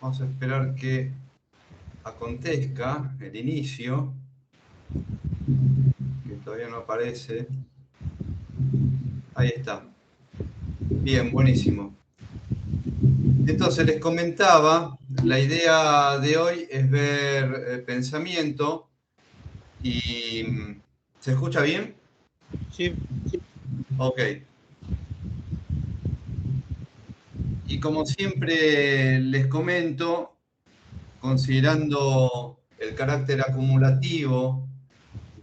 Vamos a esperar que acontezca el inicio, que todavía no aparece. Ahí está. Bien, buenísimo. Entonces les comentaba, la idea de hoy es ver pensamiento y ¿se escucha bien? Sí. Ok. Y como siempre les comento, considerando el carácter acumulativo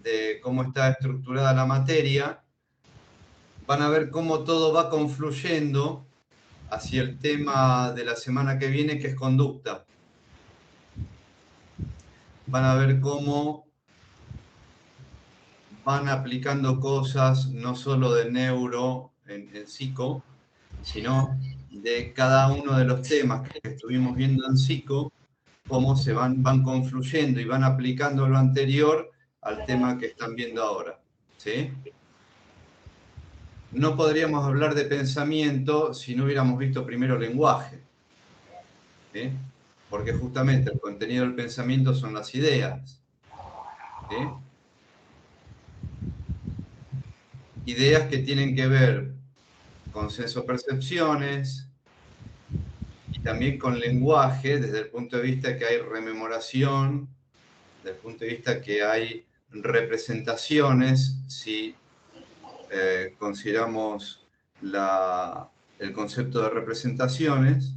de cómo está estructurada la materia, van a ver cómo todo va confluyendo hacia el tema de la semana que viene, que es conducta. Van a ver cómo van aplicando cosas no solo de neuro en psico, sino de cada uno de los temas que estuvimos viendo en psico, cómo se van confluyendo y van aplicando lo anterior al tema que están viendo ahora. ¿Sí? No podríamos hablar de pensamiento si no hubiéramos visto primero lenguaje. ¿Sí? Porque justamente el contenido del pensamiento son las ideas. ¿Sí? Ideas que tienen que ver con sensopercepciones y también con lenguaje, desde el punto de vista que hay rememoración, desde el punto de vista que hay representaciones, si consideramos el concepto de representaciones,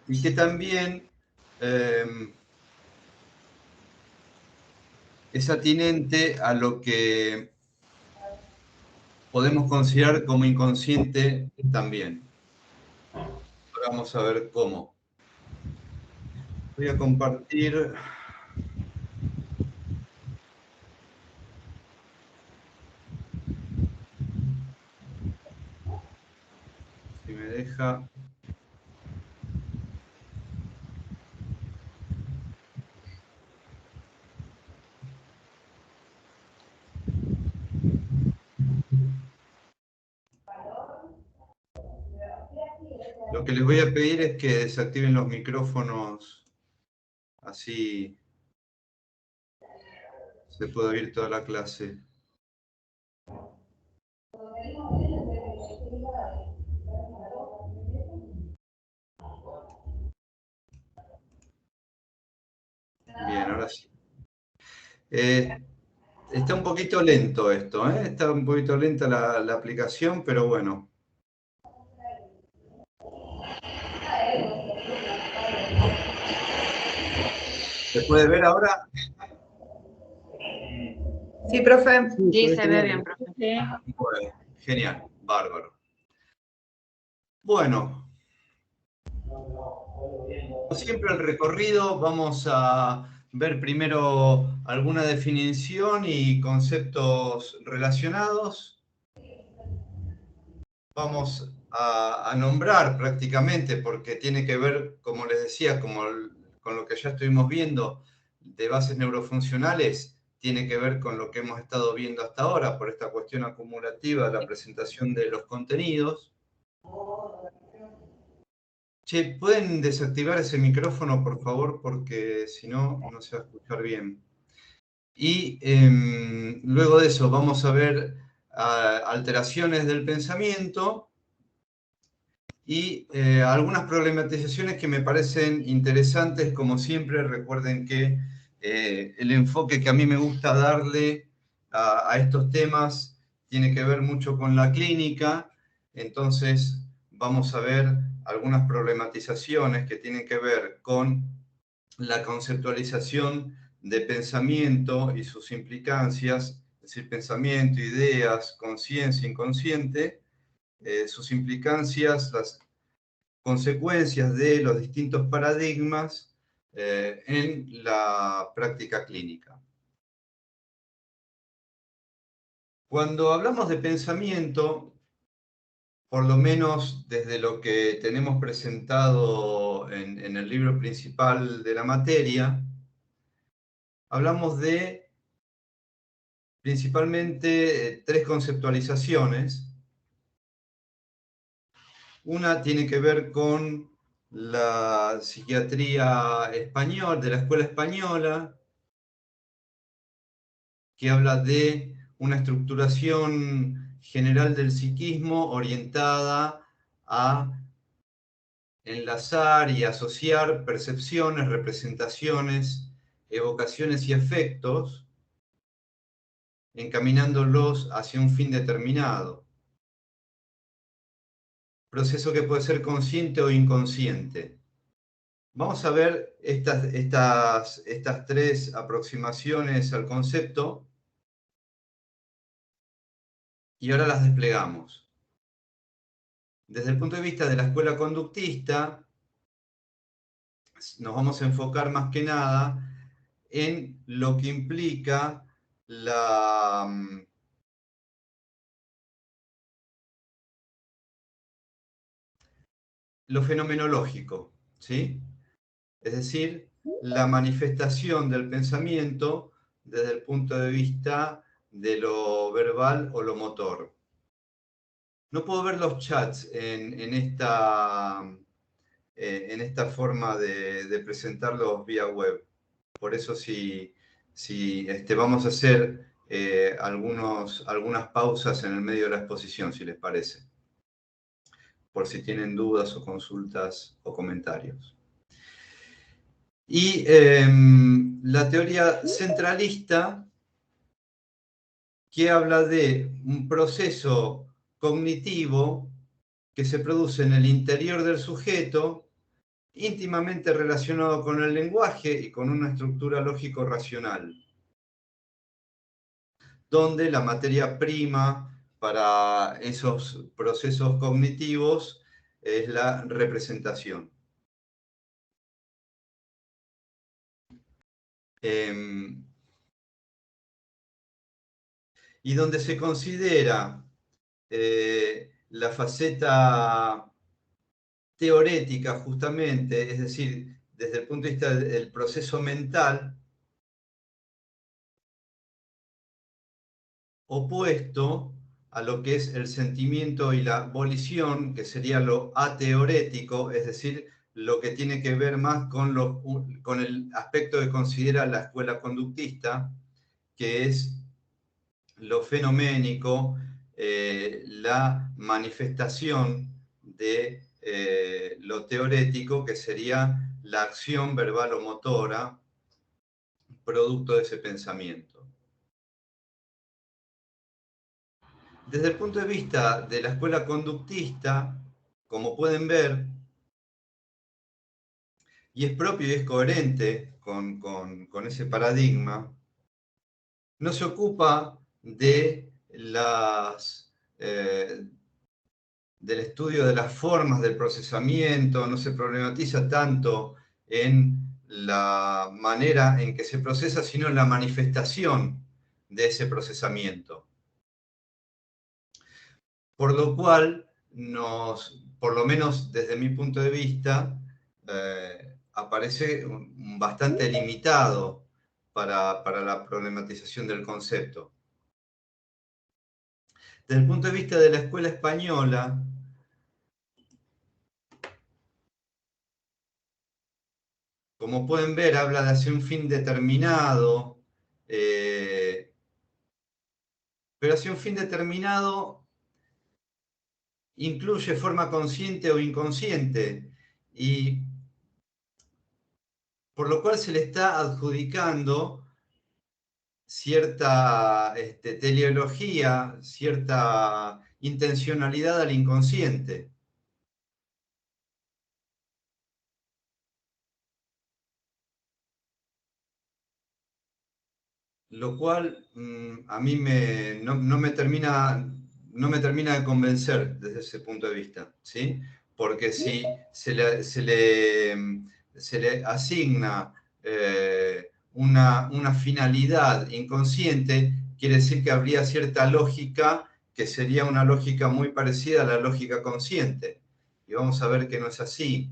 y que también es atinente a lo que podemos considerar como inconsciente también. Ahora vamos a ver cómo. Voy a compartir. Si me deja. Lo que les voy a pedir es que desactiven los micrófonos, así se puede oír toda la clase. Bien, ahora sí. Está un poquito lento esto, ¿eh? Está un poquito lenta la aplicación, pero bueno. ¿Se puede ver ahora? Sí, profe. Sí, se ve bien, profe. Bueno, genial, bárbaro. Bueno, como siempre el recorrido, vamos a ver primero alguna definición y conceptos relacionados. Vamos a nombrar prácticamente, porque tiene que ver, como les decía, con lo que ya estuvimos viendo de bases neurofuncionales, tiene que ver con lo que hemos estado viendo hasta ahora, por esta cuestión acumulativa de la presentación de los contenidos. Che, ¿pueden desactivar ese micrófono, por favor? Porque si no, no se va a escuchar bien. Y luego de eso vamos a ver alteraciones del pensamiento y algunas problematizaciones que me parecen interesantes. Como siempre, recuerden que el enfoque que a mí me gusta darle a estos temas tiene que ver mucho con la clínica. Entonces vamos a ver algunas problematizaciones que tienen que ver con la conceptualización de pensamiento y sus implicancias, es decir, pensamiento, ideas, conciencia, inconsciente, sus implicancias, las consecuencias de los distintos paradigmas en la práctica clínica. Cuando hablamos de pensamiento, por lo menos desde lo que tenemos presentado en el libro principal de la materia, hablamos de principalmente tres conceptualizaciones. Una tiene que ver con la psiquiatría española, de la escuela española, que habla de una estructuración general del psiquismo orientada a enlazar y asociar percepciones, representaciones, evocaciones y efectos, encaminándolos hacia un fin determinado. Proceso que puede ser consciente o inconsciente. Vamos a ver estas tres aproximaciones al concepto y ahora las desplegamos. Desde el punto de vista de la escuela conductista, nos vamos a enfocar más que nada en lo que implica lo fenomenológico, ¿sí? Es decir, la manifestación del pensamiento desde el punto de vista de lo verbal o lo motor. No puedo ver los chats en esta forma de presentarlos vía web. Por eso si vamos a hacer algunas pausas en el medio de la exposición, si les parece, por si tienen dudas o consultas o comentarios. Y la teoría centralista, que habla de un proceso cognitivo que se produce en el interior del sujeto, íntimamente relacionado con el lenguaje y con una estructura lógico-racional, donde la materia prima para esos procesos cognitivos es la representación. Y donde se considera la faceta teorética justamente, es decir, desde el punto de vista del proceso mental, opuesto a lo que es el sentimiento y la volición, que sería lo ateorético, es decir, lo que tiene que ver más con el aspecto que considera la escuela conductista, que es lo fenoménico, la manifestación de lo teorético, que sería la acción verbal o motora, producto de ese pensamiento. Desde el punto de vista de la escuela conductista, como pueden ver, y es propio y es coherente con ese paradigma, no se ocupa del estudio de las formas del procesamiento, no se problematiza tanto en la manera en que se procesa, sino en la manifestación de ese procesamiento. Por lo cual, por lo menos desde mi punto de vista, aparece bastante limitado para la problematización del concepto. Desde el punto de vista de la escuela española, como pueden ver, habla de hacia un fin determinado, pero hacia un fin determinado incluye forma consciente o inconsciente, y por lo cual se le está adjudicando cierta teleología, cierta intencionalidad al inconsciente. Lo cual a mí no me termina de convencer desde ese punto de vista, ¿sí? Porque si se le asigna una finalidad inconsciente, quiere decir que habría cierta lógica que sería una lógica muy parecida a la lógica consciente. Y vamos a ver que no es así.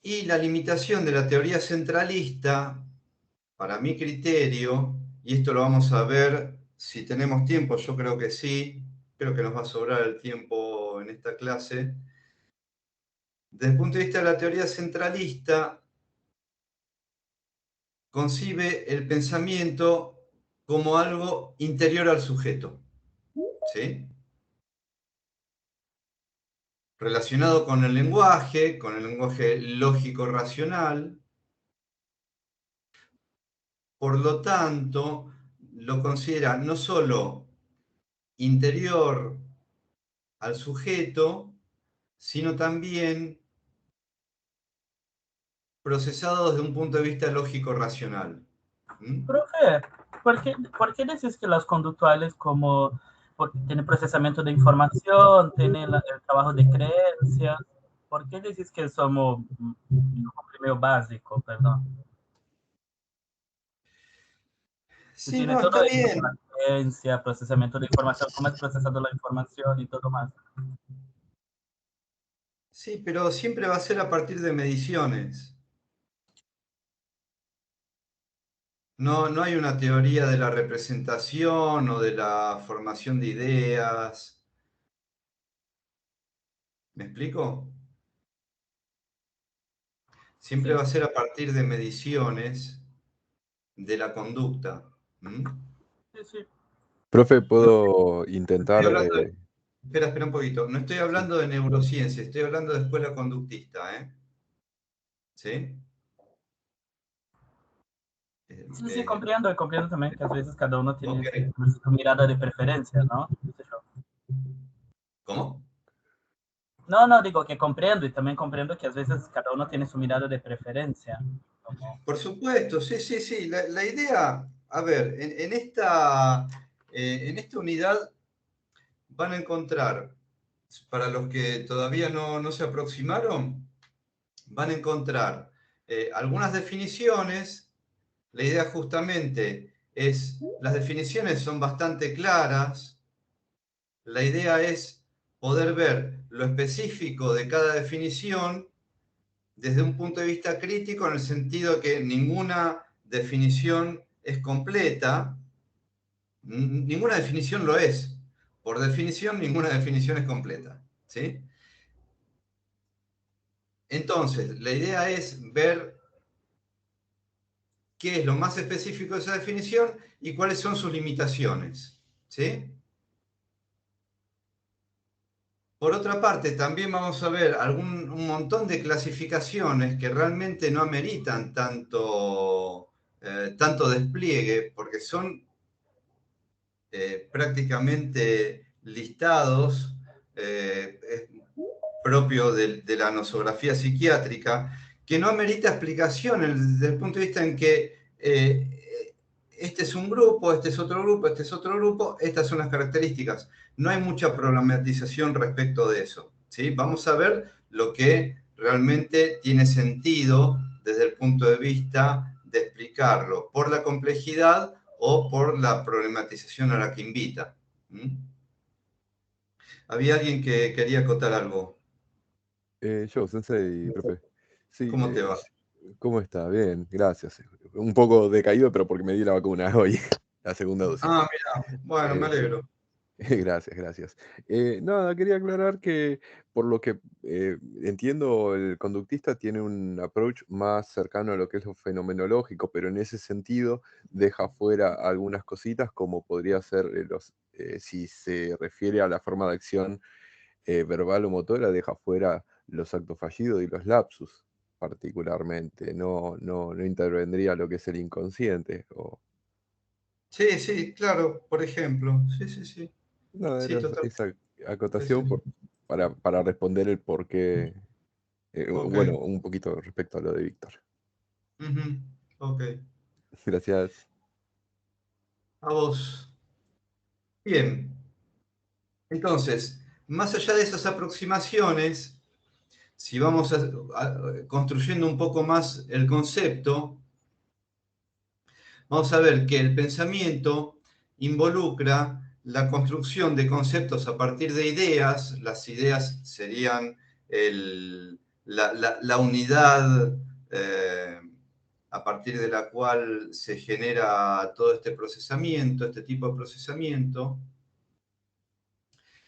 Y la limitación de la teoría centralista, para mi criterio, y esto lo vamos a ver si tenemos tiempo, yo creo que sí, creo que nos va a sobrar el tiempo en esta clase. Desde el punto de vista de la teoría centralista, concibe el pensamiento como algo interior al sujeto, ¿sí? Relacionado con el lenguaje lógico-racional. Por lo tanto, lo considera no solo interior al sujeto, sino también procesado desde un punto de vista lógico-racional. ¿Mm? Profe, ¿por qué decís que las conductuales como porque tiene procesamiento de información, tiene el trabajo de creencias? ¿Por qué decís que somos un comprimido básico, perdón? Si Sí, tiene no, todo está esto con bien. la creencia, procesamiento de información, cómo es procesando la información y todo más. Sí, pero siempre va a ser a partir de mediciones. No, no hay una teoría de la representación o de la formación de ideas. ¿Me explico? Siempre Sí, va a ser a partir de mediciones de la conducta. ¿Mm? sí, sí. Profe, No ¿puedo estoy intentar? hablando de... Espera un poquito. No estoy Sí. hablando de neurociencia, estoy hablando de escuela conductista, ¿eh? ¿Sí? Eh, Sí, sí, eh, comprendo también que a veces cada uno tiene ok. su mirada de preferencia, ¿no? ¿Cómo? No, no, digo que comprendo y también comprendo que a veces cada uno tiene su mirada de preferencia. Como, Por supuesto, sí, sí, sí. La idea, a ver, en esta unidad van a encontrar, para los que todavía no se aproximaron, van a encontrar algunas definiciones. La idea justamente es, las definiciones son bastante claras. La idea es poder ver lo específico de cada definición desde un punto de vista crítico, en el sentido que ninguna definición es completa, ninguna definición lo es. Por definición, ninguna definición es completa. ¿Sí? Entonces, la idea es ver qué es lo más específico de esa definición y cuáles son sus limitaciones. ¿Sí? Por otra parte, también vamos a ver un montón de clasificaciones que realmente no ameritan tanto despliegue, porque son prácticamente listados, es propio de la nosografía psiquiátrica, que no amerita explicación desde el punto de vista en que este es un grupo, este es otro grupo, este es otro grupo, estas son las características. No hay mucha problematización respecto de eso. ¿Sí? Vamos a ver lo que realmente tiene sentido desde el punto de vista de explicarlo, por la complejidad o por la problematización a la que invita. ¿Mm? Había alguien que quería acotar algo. Yo, Sensei, profe. Sí, ¿Cómo te va? ¿cómo está? Bien, gracias. Un poco decaído, pero porque me di la vacuna hoy, la segunda dosis. Ah, mira, bueno, me Sí. alegro. Gracias, gracias. Nada, quería aclarar que por lo que entiendo, el conductista tiene un approach más cercano a lo que es lo fenomenológico, pero en ese sentido deja fuera algunas cositas como podría ser si se refiere a la forma de acción verbal o motora, deja fuera los actos fallidos y los lapsus particularmente. No intervendría lo que es el inconsciente. Sí, sí, claro, por ejemplo. Sí, sí, sí. No, Sí, era totalmente. esa Sí, sí, acotación sí. para responder el por qué, Ok. bueno, un poquito respecto a lo de Víctor. Ujú, ok. Gracias. A vos. Bien. Entonces, más allá de esas aproximaciones, si vamos construyendo un poco más el concepto, vamos a ver que el pensamiento involucra la construcción de conceptos a partir de ideas. Las ideas serían la unidad a partir de la cual se genera todo este procesamiento, este tipo de procesamiento.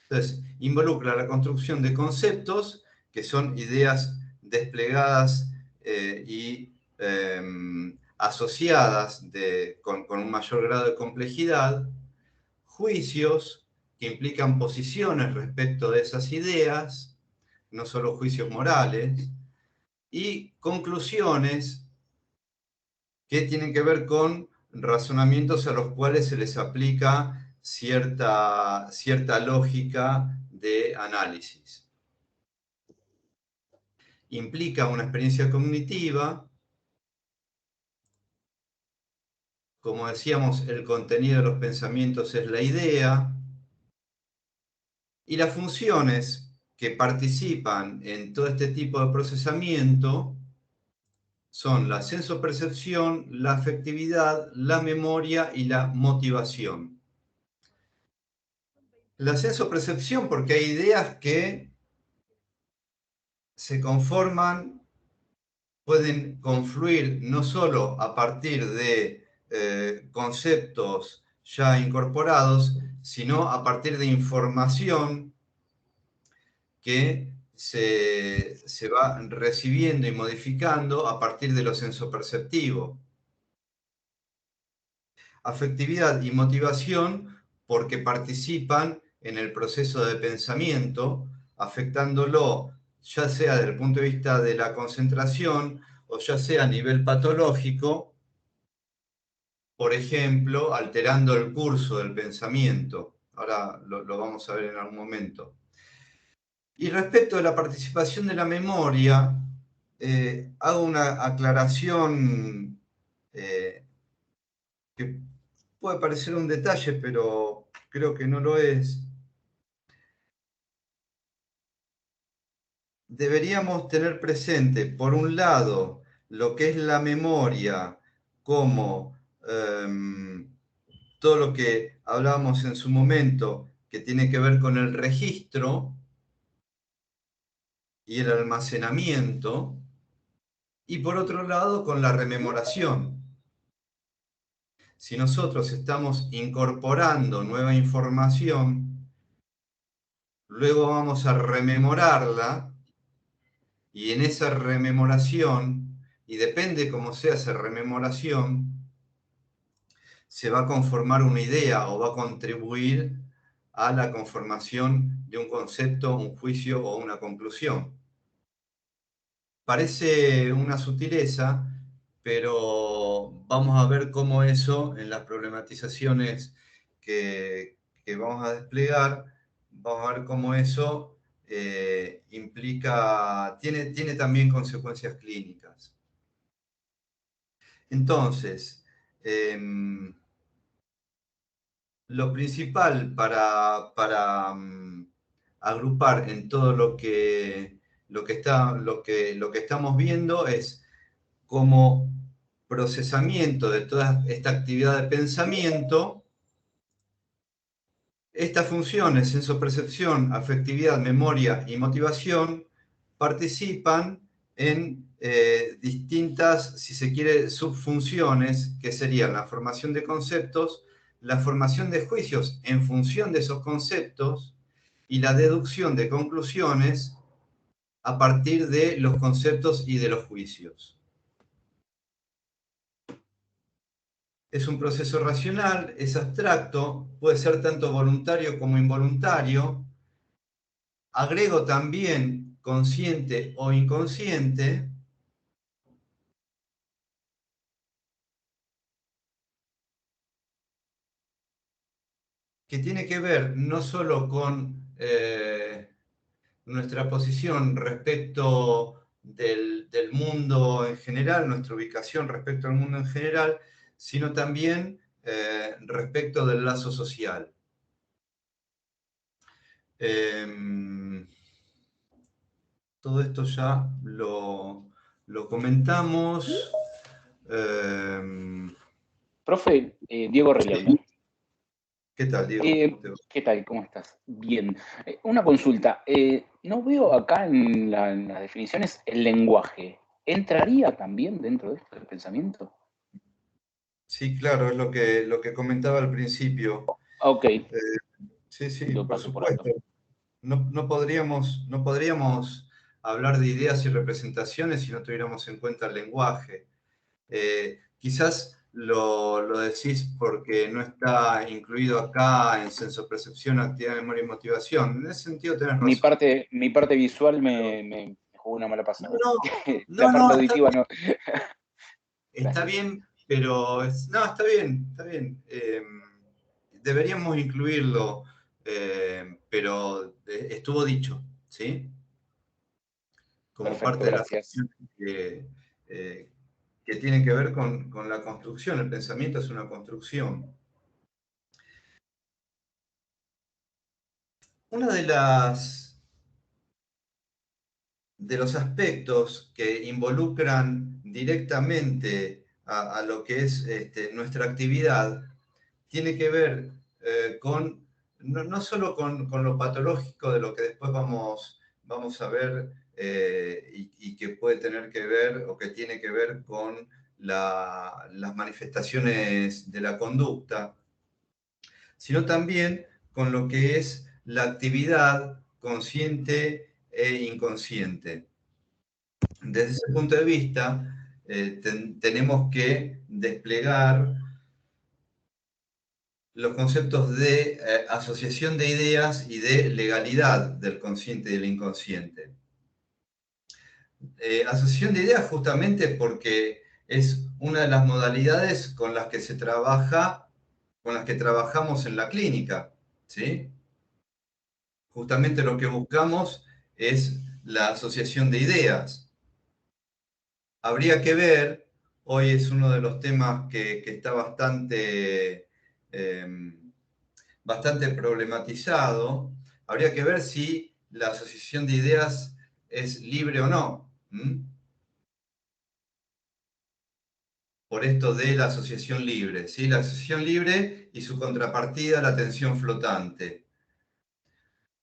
Entonces, involucra la construcción de conceptos, que son ideas desplegadas y asociadas con un mayor grado de complejidad, juicios que implican posiciones respecto de esas ideas, no solo juicios morales, y conclusiones que tienen que ver con razonamientos a los cuales se les aplica cierta lógica de análisis. Implica una experiencia cognitiva. Como decíamos, el contenido de los pensamientos es la idea. Y las funciones que participan en todo este tipo de procesamiento son la sensopercepción, la afectividad, la memoria y la motivación. La sensopercepción porque hay ideas que se conforman, pueden confluir no solo a partir de conceptos ya incorporados, sino a partir de información que se va recibiendo y modificando a partir de lo sensoperceptivo. Afectividad y motivación porque participan en el proceso de pensamiento, afectándolo ya sea desde el punto de vista de la concentración o ya sea a nivel patológico, por ejemplo, alterando el curso del pensamiento. Ahora lo vamos a ver en algún momento. Y respecto a la participación de la memoria, hago una aclaración que puede parecer un detalle, pero creo que no lo es. Deberíamos tener presente, por un lado, lo que es la memoria como todo lo que hablábamos en su momento, que tiene que ver con el registro y el almacenamiento, y por otro lado, con la rememoración. Si nosotros estamos incorporando nueva información, luego vamos a rememorarla, y en esa rememoración, y depende cómo sea esa rememoración, se va a conformar una idea o va a contribuir a la conformación de un concepto, un juicio o una conclusión. Parece una sutileza, pero vamos a ver cómo eso, en las problematizaciones que vamos a desplegar, vamos a ver cómo eso implica, tiene también consecuencias clínicas. Entonces, lo principal para agrupar en todo lo que estamos viendo es como procesamiento de toda esta actividad de pensamiento, estas funciones, sensopercepción, afectividad, memoria y motivación, participan en distintas, si se quiere, subfunciones, que serían la formación de conceptos, la formación de juicios en función de esos conceptos y la deducción de conclusiones a partir de los conceptos y de los juicios. Es un proceso racional, es abstracto, puede ser tanto voluntario como involuntario. Agrego también consciente o inconsciente. Que tiene que ver no solo con nuestra posición respecto del mundo en general, nuestra ubicación respecto al mundo en general, sino también respecto del lazo social. Todo esto ya lo comentamos. Profe, Diego Rialda. Sí. ¿Qué tal, Diego? ¿Qué tal? ¿Cómo estás? Bien. Una consulta. No veo acá en las definiciones el lenguaje. ¿Entraría también dentro de esto del pensamiento? Sí, claro, es lo que comentaba al principio. Ok. Sí, Lo por paso por supuesto. alto. no podríamos hablar de ideas y representaciones si no tuviéramos en cuenta el lenguaje. Quizás lo decís porque no está incluido acá en sensopercepción, actividad, memoria y motivación. En ese sentido tenés razón. Mi parte visual me jugó una mala pasada. No, La parte auditiva no. Está bien, pero no, está bien. Deberíamos incluirlo, pero estuvo dicho, ¿sí? Como Perfecto, parte de las gracias. acciones que tienen que ver con la construcción. El pensamiento es una construcción. Una de los aspectos que involucran directamente a lo que es nuestra actividad tiene que ver con, no solo con lo patológico de lo que después vamos a ver y que puede tener que ver o que tiene que ver con las manifestaciones de la conducta, sino también con lo que es la actividad consciente e inconsciente. Desde ese punto de vista, tenemos que desplegar los conceptos de asociación de ideas y de legalidad del consciente y del inconsciente. Asociación de ideas justamente porque es una de las modalidades con las que se trabaja, con las que trabajamos en la clínica, ¿sí? Justamente lo que buscamos es la asociación de ideas. Habría que ver, hoy es uno de los temas que está bastante problematizado, habría que ver si la asociación de ideas es libre o no. Por esto de la asociación libre, ¿sí? La asociación libre y su contrapartida, la atención flotante.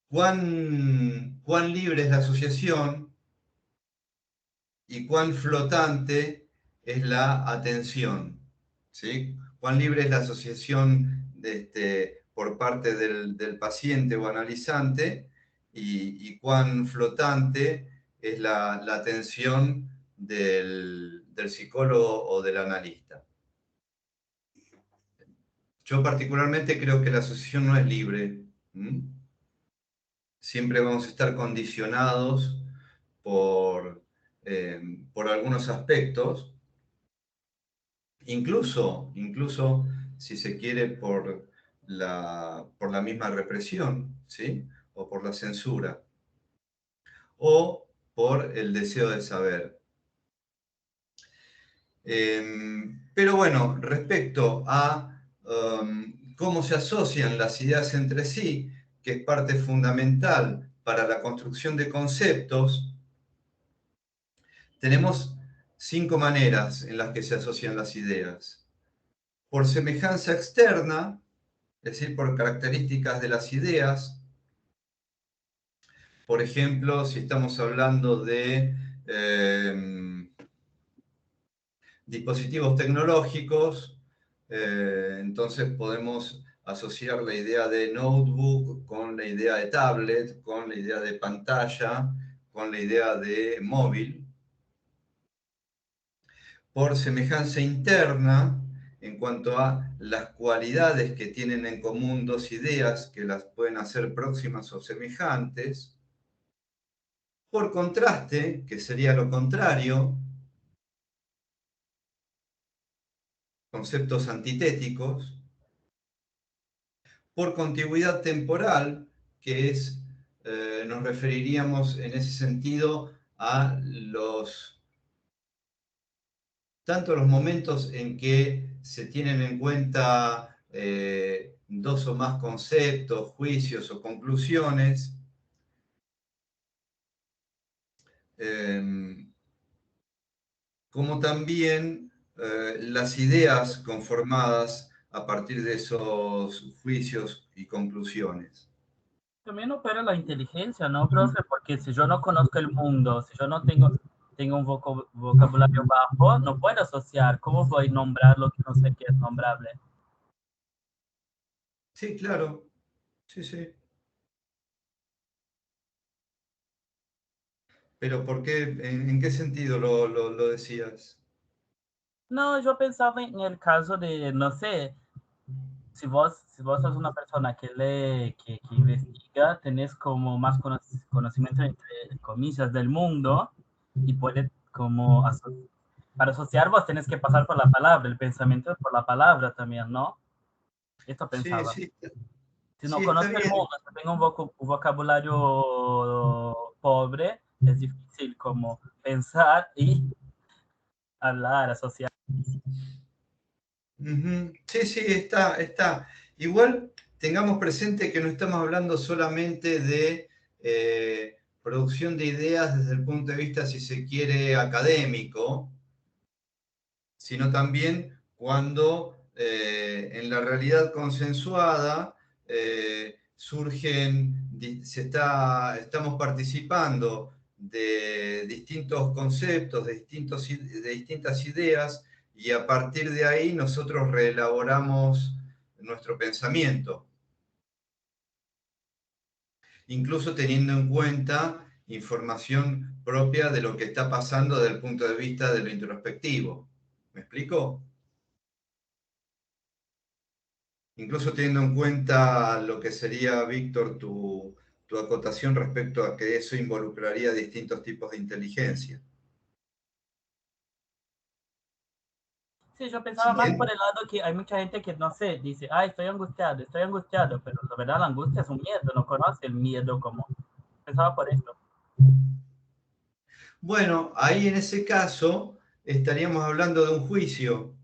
¿Cuán libre es la asociación y cuán flotante es la atención? ¿Sí? ¿Cuán libre es la asociación por parte del paciente o analizante y cuán flotante es la atención del psicólogo o del analista? Yo particularmente creo que la asociación no es libre. Siempre vamos a estar condicionados por algunos aspectos, incluso si se quiere, por la misma represión, ¿sí? O por la censura, o por el deseo de saber. Pero bueno, respecto a cómo se asocian las ideas entre sí, que es parte fundamental para la construcción de conceptos, tenemos 5 maneras en las que se asocian las ideas. Por semejanza externa, es decir, por características de las ideas. Por ejemplo, si estamos hablando de dispositivos tecnológicos, entonces podemos asociar la idea de notebook con la idea de tablet, con la idea de pantalla, con la idea de móvil. Por semejanza interna, en cuanto a las cualidades que tienen en común dos ideas que las pueden hacer próximas o semejantes. Por contraste, que sería lo contrario, conceptos antitéticos. Por contigüidad temporal, que es, nos referiríamos en ese sentido a tanto los momentos en que se tienen en cuenta dos o más conceptos, juicios o conclusiones, como también las ideas conformadas a partir de esos juicios y conclusiones. También opera la inteligencia, ¿no, profe? Porque si yo no conozco el mundo, si yo no tengo un vocabulario bajo, no puedo asociar. ¿Cómo voy a nombrar lo que no sé qué es nombrable? Sí, claro. Sí, sí. Pero ¿por qué? ¿En qué sentido lo decías? No, yo pensaba en el caso de, no sé, si vos sos una persona que lee, que investiga, tenés como más conocimiento, entre comillas, del mundo y puede como, para asociar vos tenés que pasar por la palabra, el pensamiento es por la palabra también, ¿no? Esto Sí, pensaba. sí, Si no sí, está conozco el bien. mundo, si tengo un vocabulario pobre, es difícil como pensar y hablar, asociar. Ujú. Sí, sí, está. Igual tengamos presente que no estamos hablando solamente de producción de ideas desde el punto de vista, si se quiere, académico, sino también cuando en la realidad consensuada estamos participando de distintos conceptos, de distintas ideas, y a partir de ahí nosotros reelaboramos nuestro pensamiento, incluso teniendo en cuenta información propia de lo que está pasando desde el punto de vista de lo introspectivo. ¿Me explico? Incluso teniendo en cuenta lo que sería, Víctor, tu acotación respecto a que eso involucraría distintos tipos de inteligencia. Sí, yo ¿Se pensaba más por entiende? el lado que hay mucha gente que, no sé, dice, ay, estoy angustiado, pero la verdad la angustia es un miedo, no conoce el miedo como. Pensaba por esto. Bueno, ahí en ese caso estaríamos hablando de un juicio,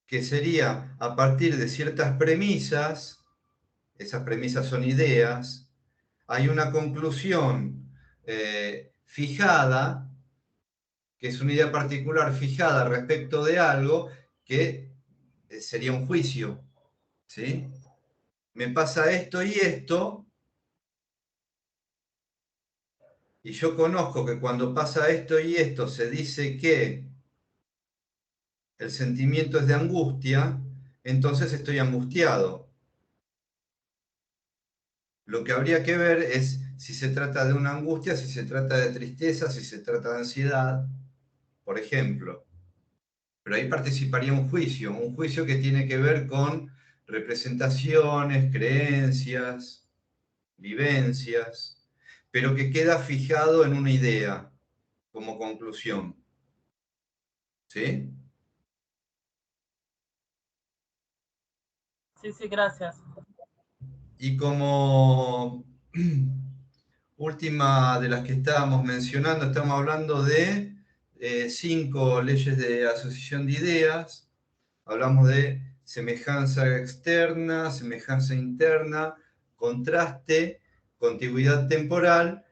que sería a partir de ciertas premisas, esas premisas son ideas, hay una conclusión fijada, que es una idea particular fijada respecto de algo, que sería un juicio, ¿sí? Me pasa esto y esto, y yo conozco que cuando pasa esto y esto se dice que el sentimiento es de angustia, entonces estoy angustiado. Lo que habría que ver es si se trata de una angustia, si se trata de tristeza, si se trata de ansiedad, por ejemplo. Pero ahí participaría un juicio que tiene que ver con representaciones, creencias, vivencias, pero que queda fijado en una idea como conclusión. ¿Sí? Sí, sí, gracias. Y como última de las que estábamos mencionando, estamos hablando de 5 leyes de asociación de ideas. Hablamos de semejanza externa, semejanza interna, contraste, contigüidad temporal.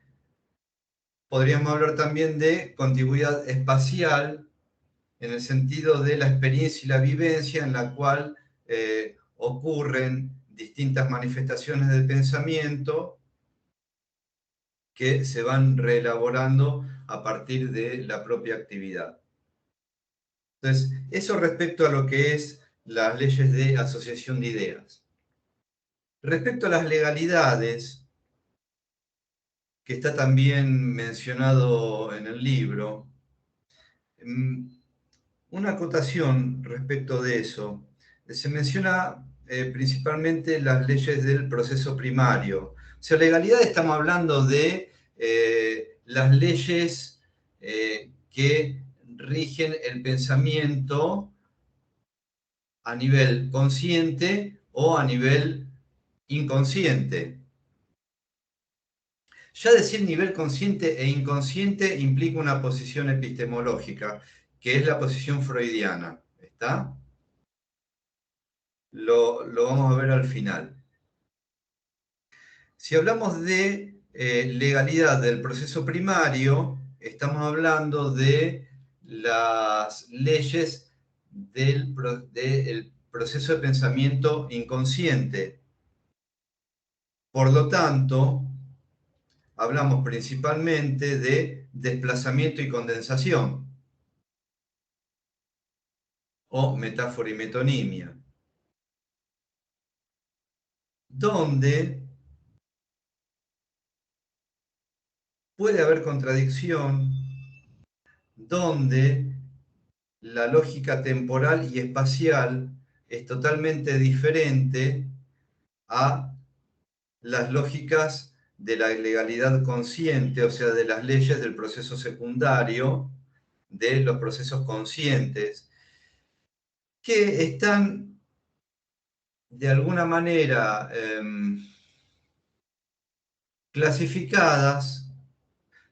Podríamos hablar también de contigüidad espacial, en el sentido de la experiencia y la vivencia en la cual ocurren distintas manifestaciones del pensamiento que se van reelaborando a partir de la propia actividad. Entonces, eso respecto a lo que es las leyes de asociación de ideas. Respecto a las legalidades, que está también mencionado en el libro, una acotación respecto de eso. Se menciona principalmente las leyes del proceso primario. O sea, legalidad estamos hablando de las leyes que rigen el pensamiento a nivel consciente o a nivel inconsciente. Ya decir nivel consciente e inconsciente implica una posición epistemológica, que es la posición freudiana. ¿Está? Lo vamos a ver al final. Si hablamos de legalidad del proceso primario, estamos hablando de las leyes del proceso de pensamiento inconsciente. Por lo tanto, hablamos principalmente de desplazamiento y condensación, o metáfora y metonimia, donde puede haber contradicción donde la lógica temporal y espacial es totalmente diferente a las lógicas de la legalidad consciente, o sea, de las leyes del proceso secundario, de los procesos conscientes, que están de alguna manera clasificadas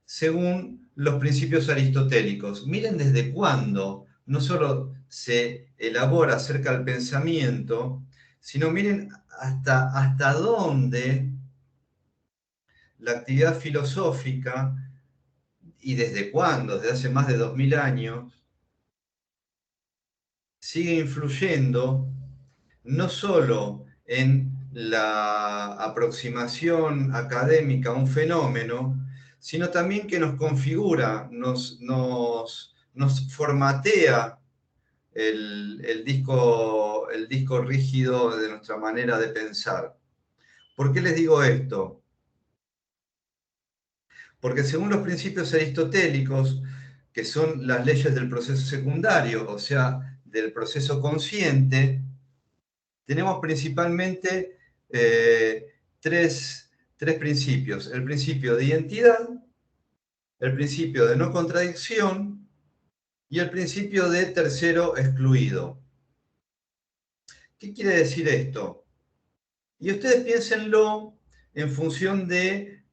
según los principios aristotélicos. Miren desde cuándo no solo se elabora acerca del pensamiento, sino miren hasta dónde la actividad filosófica, y desde cuándo, desde hace más de 2000 años, sigue influyendo no solo en la aproximación académica a un fenómeno, sino también que nos configura, nos formatea el disco rígido de nuestra manera de pensar. ¿Por qué les digo esto? Porque según los principios aristotélicos, que son las leyes del proceso secundario, o sea, del proceso consciente, tenemos principalmente tres principios. El principio de identidad, el principio de no contradicción y el principio de tercero excluido. ¿Qué quiere decir esto? Y ustedes piénsenlo en función de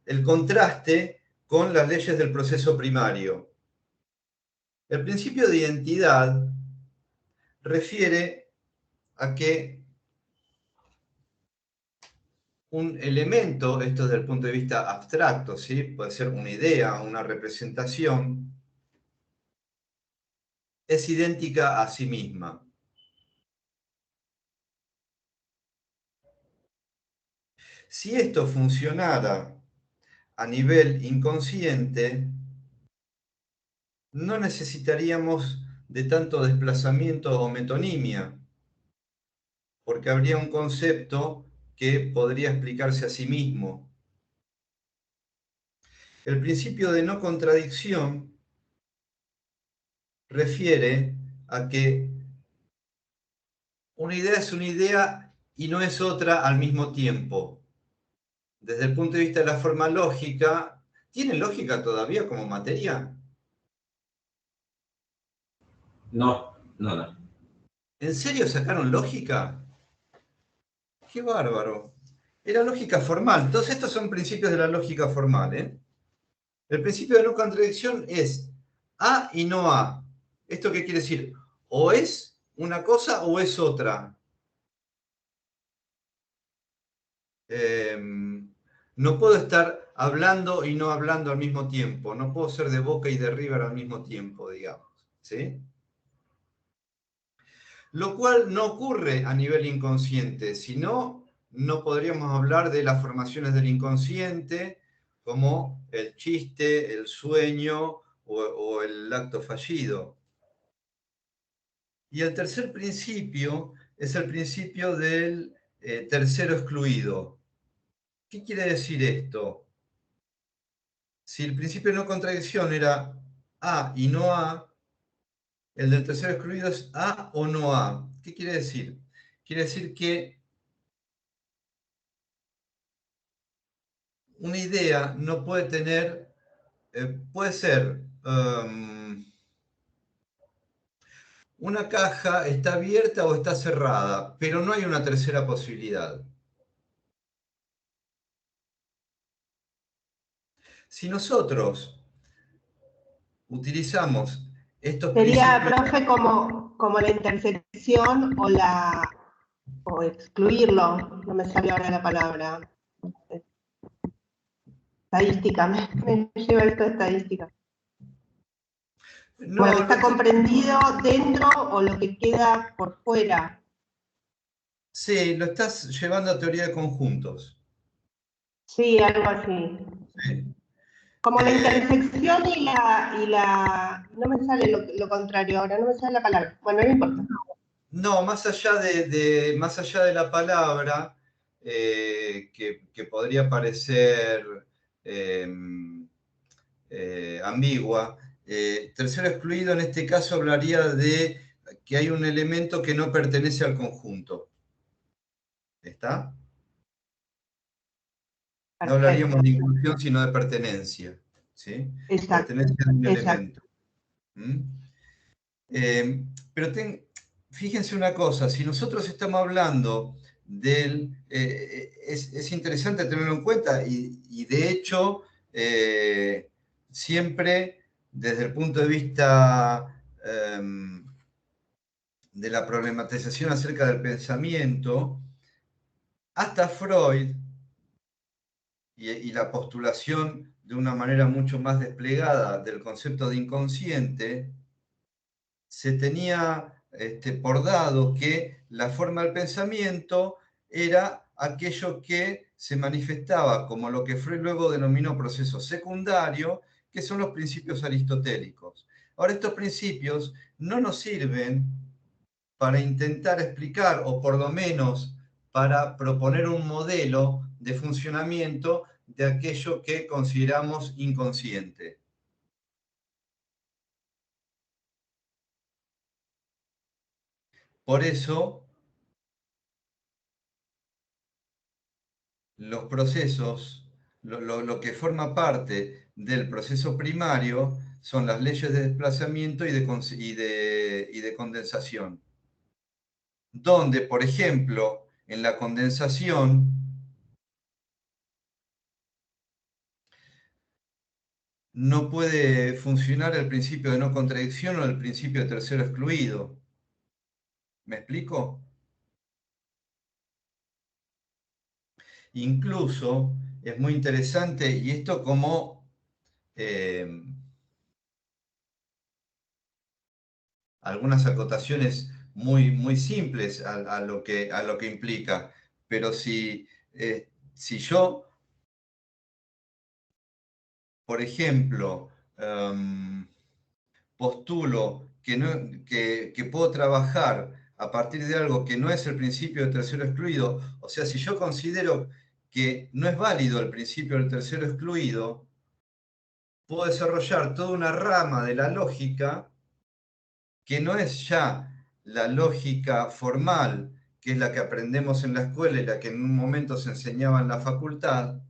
el contraste con las leyes del proceso primario. El principio de identidad refiere a que un elemento, esto desde el punto de vista abstracto, ¿sí? Puede ser una idea, una representación, es idéntica a sí misma. Si esto funcionara a nivel inconsciente, no necesitaríamos de tanto desplazamiento o metonimia, porque habría un concepto que podría explicarse a sí mismo. El principio de no contradicción refiere a que una idea es una idea y no es otra al mismo tiempo. Desde el punto de vista de la forma lógica, ¿tiene lógica todavía como materia? No. ¿En serio sacaron lógica? ¡Qué bárbaro! Era lógica formal. Todos estos son principios de la lógica formal, ¿eh? El principio de no contradicción es A y no A. ¿Esto qué quiere decir? O es una cosa o es otra. No puedo estar hablando y no hablando al mismo tiempo. No puedo ser de Boca y de River al mismo tiempo, digamos. ¿Sí? Lo cual no ocurre a nivel inconsciente, si no, no podríamos hablar de las formaciones del inconsciente como el chiste, el sueño o el acto fallido. Y el tercer principio es el principio del tercero excluido. ¿Qué quiere decir esto? Si el principio de no contradicción era A y no A, el del tercero excluido es A o no A. ¿Qué quiere decir? Quiere decir que una idea no puede tener, puede ser, una caja está abierta o está cerrada, pero no hay una tercera posibilidad. Si nosotros utilizamos estos Sería, principios... profe, como la intersección o excluirlo, no me sale ahora la palabra. Estadística, me lleva esto de estadística. No, bueno, está comprendido dentro o lo que queda por fuera. Sí, lo estás llevando a teoría de conjuntos. Sí, algo así. Sí. Como la intersección y la... No me sale lo contrario ahora, no me sale la palabra. Bueno, no importa. No, más allá de la palabra, que podría parecer ambigua. Tercero excluido en este caso hablaría de que hay un elemento que no pertenece al conjunto. ¿Está? No hablaríamos de inclusión, sino de pertenencia. ¿Sí? Exacto. Pertenencia a un Exacto. elemento. Pero fíjense una cosa, si nosotros estamos hablando del... es interesante tenerlo en cuenta y de hecho siempre desde el punto de vista de la problematización acerca del pensamiento, hasta Freud y la postulación de una manera mucho más desplegada del concepto de inconsciente, se tenía por dado que la forma del pensamiento era aquello que se manifestaba como lo que Freud luego denominó proceso secundario, que son los principios aristotélicos. Ahora, estos principios no nos sirven para intentar explicar, o por lo menos para proponer un modelo de funcionamiento de aquello que consideramos inconsciente. Por eso, los procesos, lo que forma parte del proceso primario son las leyes de desplazamiento y de condensación. Donde, por ejemplo, en la condensación, no puede funcionar el principio de no contradicción o el principio de tercero excluido. ¿Me explico? Incluso es muy interesante, y esto como algunas acotaciones muy simples a lo que implica, pero si yo, por ejemplo, postulo que puedo trabajar a partir de algo que no es el principio del tercero excluido, o sea, si yo considero que no es válido el principio del tercero excluido, puedo desarrollar toda una rama de la lógica que no es ya la lógica formal, que es la que aprendemos en la escuela y la que en un momento se enseñaba en la facultad,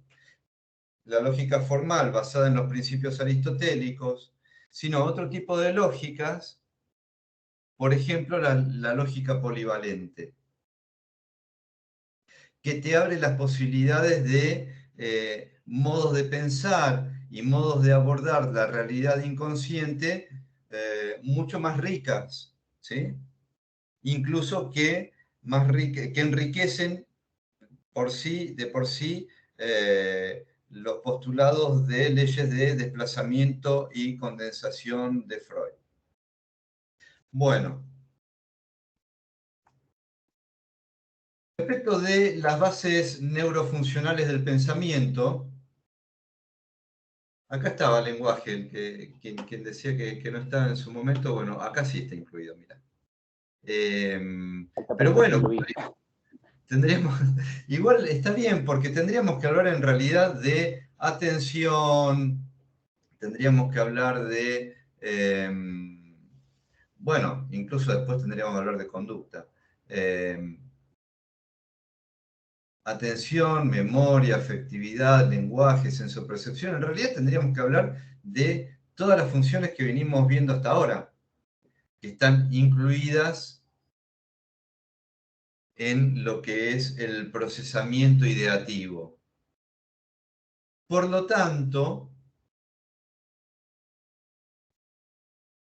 la lógica formal basada en los principios aristotélicos, sino otro tipo de lógicas. Por ejemplo, la lógica polivalente, que te abre las posibilidades de modos de pensar y modos de abordar la realidad inconsciente mucho más ricas, ¿sí? Incluso que enriquecen de por sí los postulados de leyes de desplazamiento y condensación de Freud. Bueno. Respecto de las bases neurofuncionales del pensamiento, acá estaba el lenguaje, quien decía que no estaba en su momento, bueno, acá sí está incluido, mira. Pero bueno, tendríamos, igual está bien, porque tendríamos que hablar en realidad de atención, tendríamos que hablar de, bueno, incluso después tendríamos que hablar de conducta. Atención, memoria, afectividad, lenguaje, sensopercepción. En realidad tendríamos que hablar de todas las funciones que venimos viendo hasta ahora, que están incluidas en lo que es el procesamiento ideativo. Por lo tanto,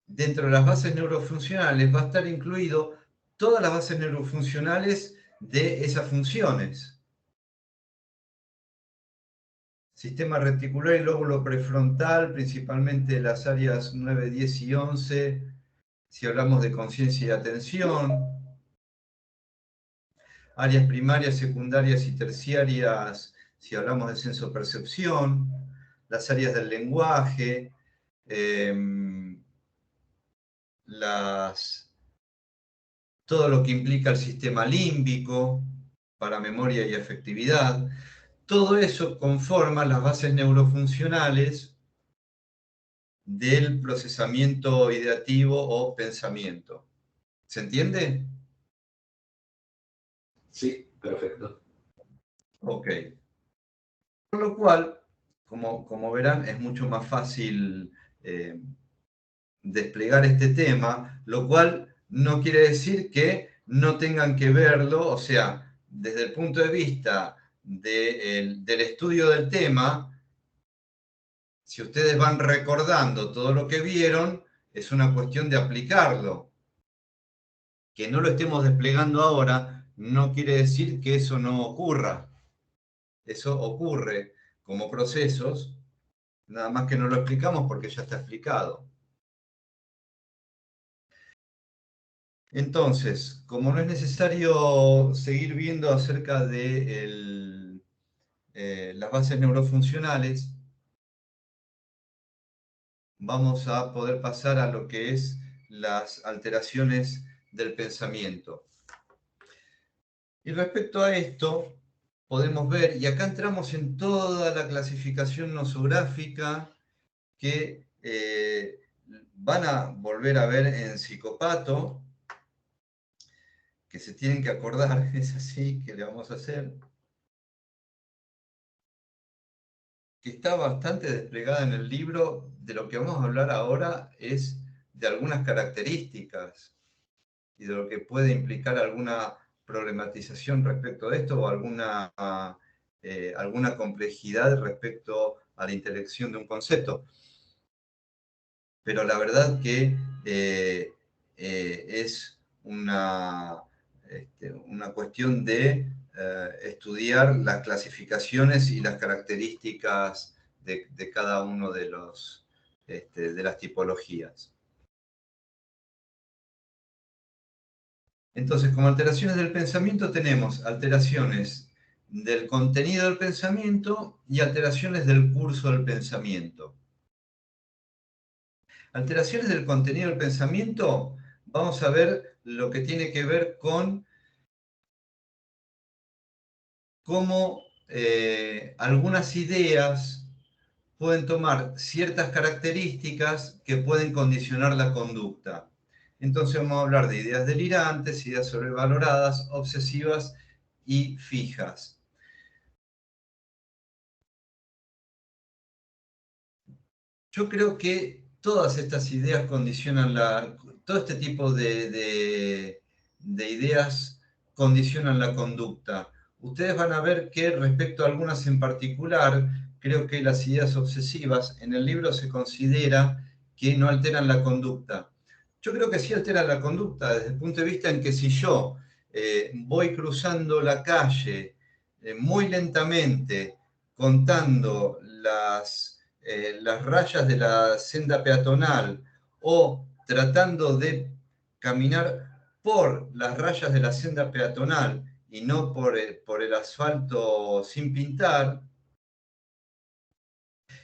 dentro de las bases neurofuncionales va a estar incluido todas las bases neurofuncionales de esas funciones. Sistema reticular y lóbulo prefrontal, principalmente las áreas 9, 10 y 11, si hablamos de conciencia y atención. Áreas primarias, secundarias y terciarias, si hablamos de sensopercepción. Las áreas del lenguaje, todo lo que implica el sistema límbico para memoria y afectividad. todo eso conforma las bases neurofuncionales del procesamiento ideativo o pensamiento. ¿Se entiende? Sí, perfecto. Ok. Por lo cual, como verán, es mucho más fácil desplegar este tema, lo cual no quiere decir que no tengan que verlo, o sea, desde el punto de vista del estudio del tema, si ustedes van recordando todo lo que vieron, es una cuestión de aplicarlo. Que no lo estemos desplegando ahora no quiere decir que eso no ocurra. Eso ocurre como procesos, nada más que no lo explicamos porque ya está explicado. Entonces, como no es necesario seguir viendo acerca de las bases neurofuncionales, vamos a poder pasar a lo que es las alteraciones del pensamiento. Y respecto a esto, podemos ver, y acá entramos en toda la clasificación nosográfica que van a volver a ver en Psicopato, que se tienen que acordar, es así que le vamos a hacer, que está bastante desplegada en el libro. De lo que vamos a hablar ahora es de algunas características y de lo que puede implicar alguna problematización respecto de esto o alguna complejidad respecto a la intelección de un concepto. Pero la verdad que es una cuestión de estudiar las clasificaciones y las características de cada uno de las tipologías. Entonces, como alteraciones del pensamiento tenemos alteraciones del contenido del pensamiento y alteraciones del curso del pensamiento. Alteraciones del contenido del pensamiento, vamos a ver lo que tiene que ver con cómo algunas ideas pueden tomar ciertas características que pueden condicionar la conducta. Entonces vamos a hablar de ideas delirantes, ideas sobrevaloradas, obsesivas y fijas. Yo creo que todas estas ideas condicionan todo este tipo de ideas condicionan la conducta. Ustedes van a ver que respecto a algunas en particular, creo que las ideas obsesivas en el libro se considera que no alteran la conducta. Yo creo que sí alteran la conducta desde el punto de vista en que si yo voy cruzando la calle muy lentamente contando las rayas de la senda peatonal o tratando de caminar por las rayas de la senda peatonal y no por el asfalto sin pintar,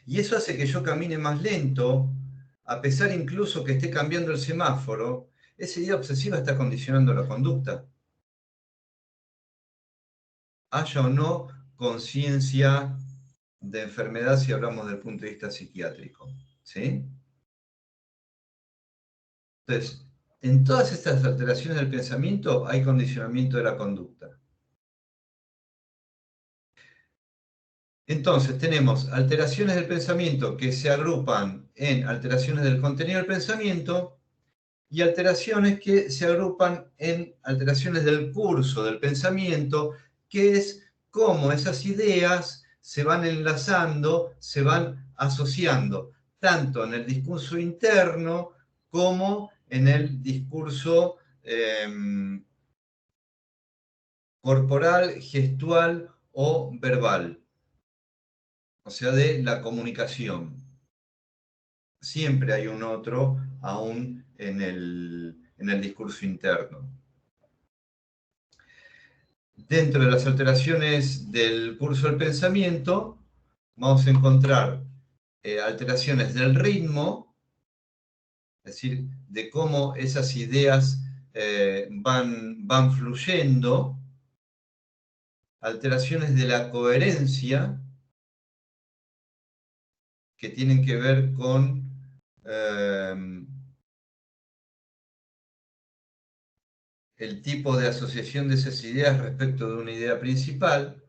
y eso hace que yo camine más lento, a pesar incluso que esté cambiando el semáforo, esa idea obsesiva está condicionando la conducta. Haya o no conciencia de enfermedad si hablamos del punto de vista psiquiátrico. ¿Sí? Entonces, en todas estas alteraciones del pensamiento hay condicionamiento de la conducta. Entonces, tenemos alteraciones del pensamiento que se agrupan en alteraciones del contenido del pensamiento y alteraciones que se agrupan en alteraciones del curso del pensamiento, que es cómo esas ideas se van enlazando, se van asociando, tanto en el discurso interno como en el discurso corporal, gestual o verbal, o sea, de la comunicación. Siempre hay un otro, aún en el discurso interno. Dentro de las alteraciones del curso del pensamiento, vamos a encontrar alteraciones del ritmo, es decir, de cómo esas ideas van fluyendo, alteraciones de la coherencia, que tienen que ver con el tipo de asociación de esas ideas respecto de una idea principal,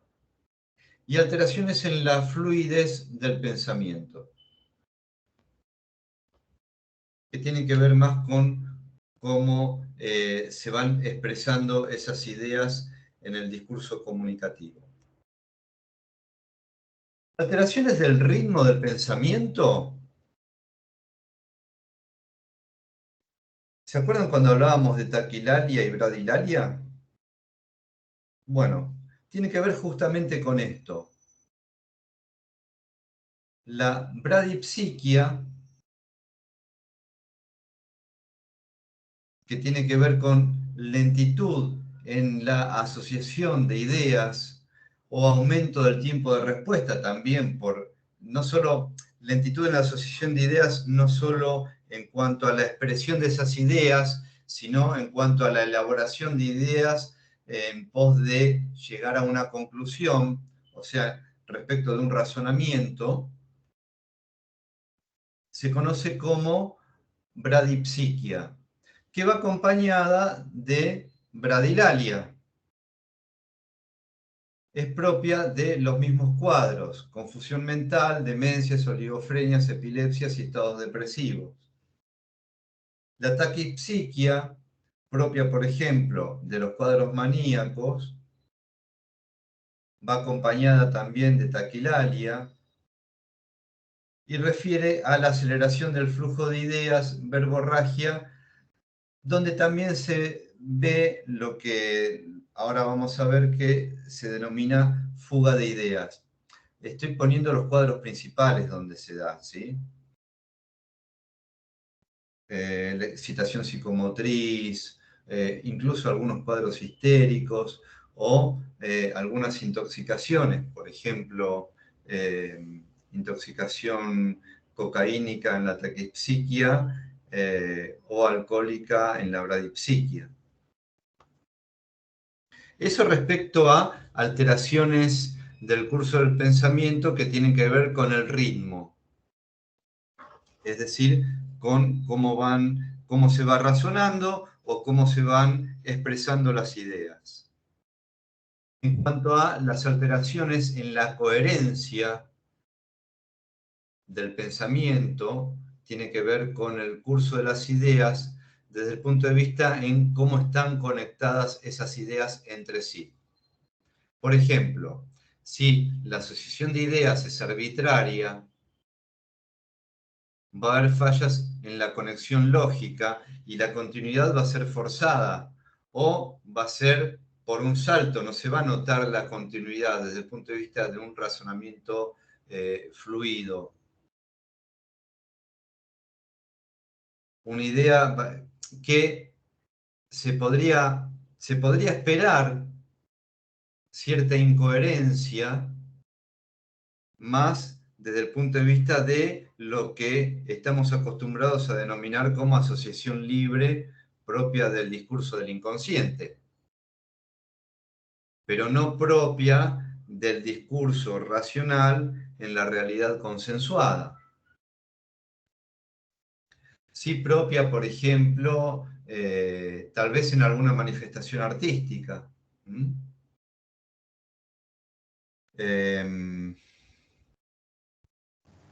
y alteraciones en la fluidez del pensamiento, que tienen que ver más con cómo se van expresando esas ideas en el discurso comunicativo. Alteraciones del ritmo del pensamiento. ¿Se acuerdan cuando hablábamos de taquilalia y bradilalia? Bueno, tiene que ver justamente con esto. La bradipsiquia, que tiene que ver con lentitud en la asociación de ideas o aumento del tiempo de respuesta también, por no solo lentitud en la asociación de ideas, no solo en cuanto a la expresión de esas ideas, sino en cuanto a la elaboración de ideas en pos de llegar a una conclusión, o sea, respecto de un razonamiento, se conoce como bradipsiquia, que va acompañada de bradilalia. Es propia de los mismos cuadros: confusión mental, demencias, oligofrenias, epilepsias y estados depresivos. La taquipsiquia, propia, por ejemplo, de los cuadros maníacos, va acompañada también de taquilalia y refiere a la aceleración del flujo de ideas, verborragia, donde también se ve lo que ahora vamos a ver que se denomina fuga de ideas. Estoy poniendo los cuadros principales donde se da, ¿sí? Excitación psicomotriz, incluso algunos cuadros histéricos o algunas intoxicaciones, por ejemplo, intoxicación cocaínica en la taquipsiquia o alcohólica en la bradipsiquia. Eso respecto a alteraciones del curso del pensamiento que tienen que ver con el ritmo, es decir, con cómo se va razonando o cómo se van expresando las ideas. En cuanto a las alteraciones en la coherencia del pensamiento, tiene que ver con el curso de las ideas desde el punto de vista en cómo están conectadas esas ideas entre sí. Por ejemplo, si la asociación de ideas es arbitraria, va a haber fallas en la conexión lógica y la continuidad va a ser forzada o va a ser por un salto, no se va a notar la continuidad desde el punto de vista de un razonamiento fluido. Una idea que se podría esperar cierta incoherencia más desde el punto de vista de lo que estamos acostumbrados a denominar como asociación libre propia del discurso del inconsciente, pero no propia del discurso racional en la realidad consensuada. Sí propia, por ejemplo, tal vez en alguna manifestación artística.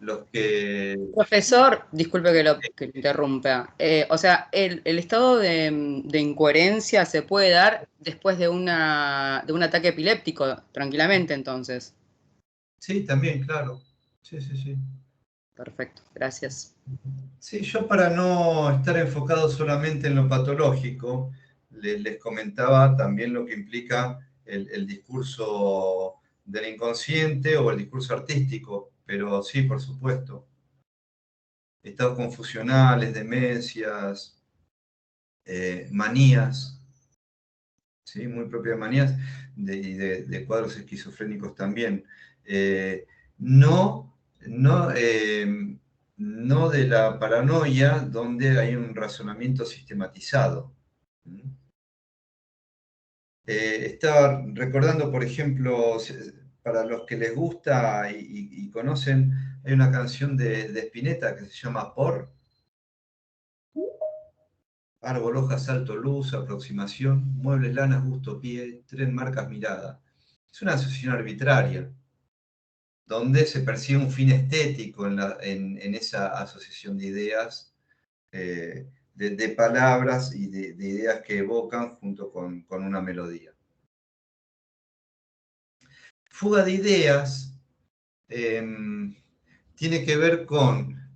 Los que... Profesor, disculpe que lo interrumpa. O sea, el estado de incoherencia se puede dar después de un ataque epiléptico, tranquilamente, entonces. Sí, también, claro. Sí, sí, sí. Perfecto, gracias. Sí, yo para no estar enfocado solamente en lo patológico, les comentaba también lo que implica el discurso del inconsciente o el discurso artístico, pero sí, por supuesto. Estados confusionales, demencias, manías, ¿sí? Muy propias manías, y de cuadros esquizofrénicos también. No de la paranoia donde hay un razonamiento sistematizado. Estaba recordando, por ejemplo, para los que les gusta y conocen, hay una canción de Spinetta que se llama Por. Árbol, hoja, salto, luz, aproximación, muebles, lanas, gusto, pie, tren, marcas, mirada. Es una asociación arbitraria, donde se persigue un fin estético en esa asociación de ideas, de palabras y de ideas que evocan junto con una melodía. Fuga de ideas tiene que ver con...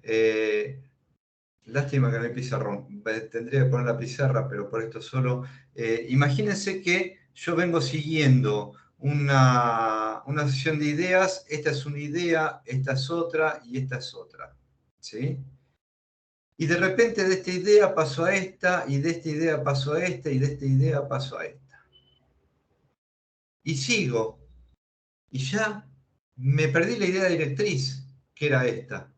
lástima que no hay pizarrón. Tendría que poner la pizarra, pero por esto solo. Imagínense que yo vengo siguiendo una sesión de ideas. Esta es una idea, esta es otra y esta es otra. ¿Sí? Y de repente de esta idea paso a esta, y de esta idea paso a esta, y de esta idea paso a esta. Y sigo. Y ya me perdí la idea directriz, que era esta.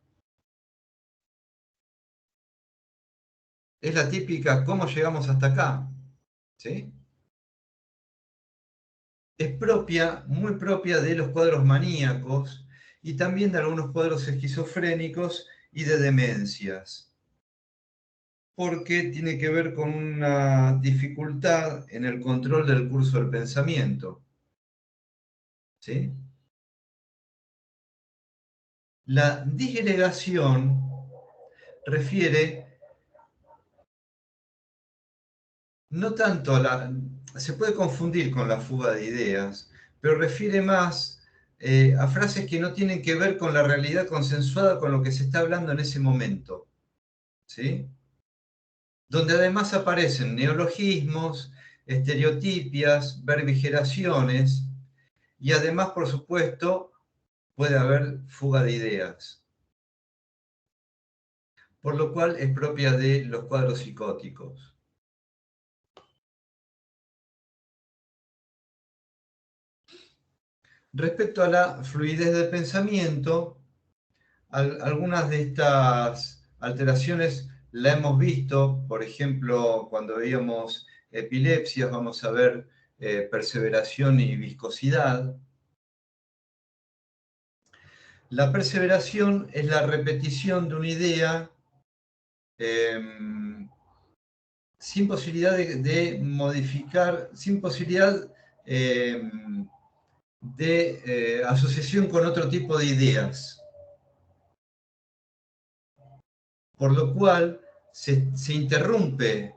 Es la típica, ¿cómo llegamos hasta acá? ¿Sí? Es propia, muy propia de los cuadros maníacos y también de algunos cuadros esquizofrénicos y de demencias, porque tiene que ver con una dificultad en el control del curso del pensamiento. ¿Sí? La disgregación refiere no tanto a la... Se puede confundir con la fuga de ideas, pero refiere más a frases que no tienen que ver con la realidad consensuada con lo que se está hablando en ese momento. ¿Sí? Donde además aparecen neologismos, estereotipias, verbigeraciones, y además, por supuesto, puede haber fuga de ideas. Por lo cual es propia de los cuadros psicóticos. Respecto a la fluidez del pensamiento, algunas de estas alteraciones la hemos visto, por ejemplo, cuando veíamos epilepsias, vamos a ver perseveración y viscosidad. La perseveración es la repetición de una idea sin posibilidad de modificar, sin posibilidad de asociación con otro tipo de ideas. Por lo cual se interrumpe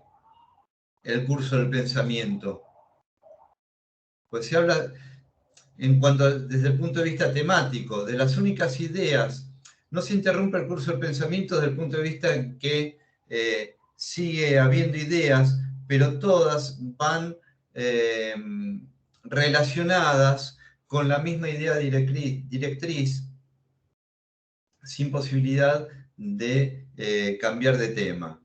el curso del pensamiento. Pues se habla, en cuanto desde el punto de vista temático, de las únicas ideas, no se interrumpe el curso del pensamiento desde el punto de vista en que sigue habiendo ideas, pero todas van relacionadas con la misma idea directriz sin posibilidad de cambiar de tema.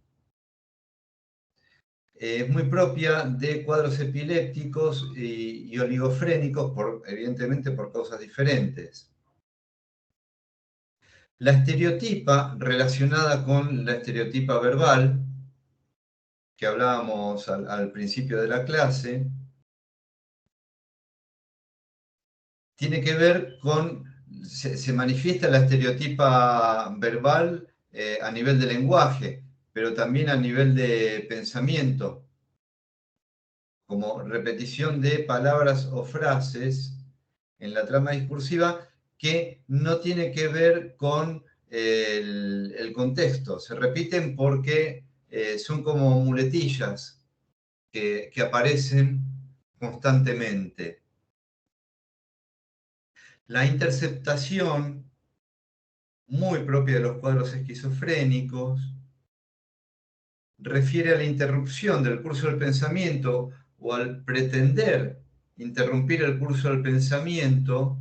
Es muy propia de cuadros epilépticos y oligofrénicos, evidentemente por causas diferentes. La estereotipa relacionada con la estereotipa verbal, que hablábamos al principio de la clase, tiene que ver con, se manifiesta la estereotipa verbal a nivel de lenguaje, pero también a nivel de pensamiento, como repetición de palabras o frases en la trama discursiva que no tiene que ver con el contexto. Se repiten porque son como muletillas que aparecen constantemente. La interceptación, muy propia de los cuadros esquizofrénicos, refiere a la interrupción del curso del pensamiento o al pretender interrumpir el curso del pensamiento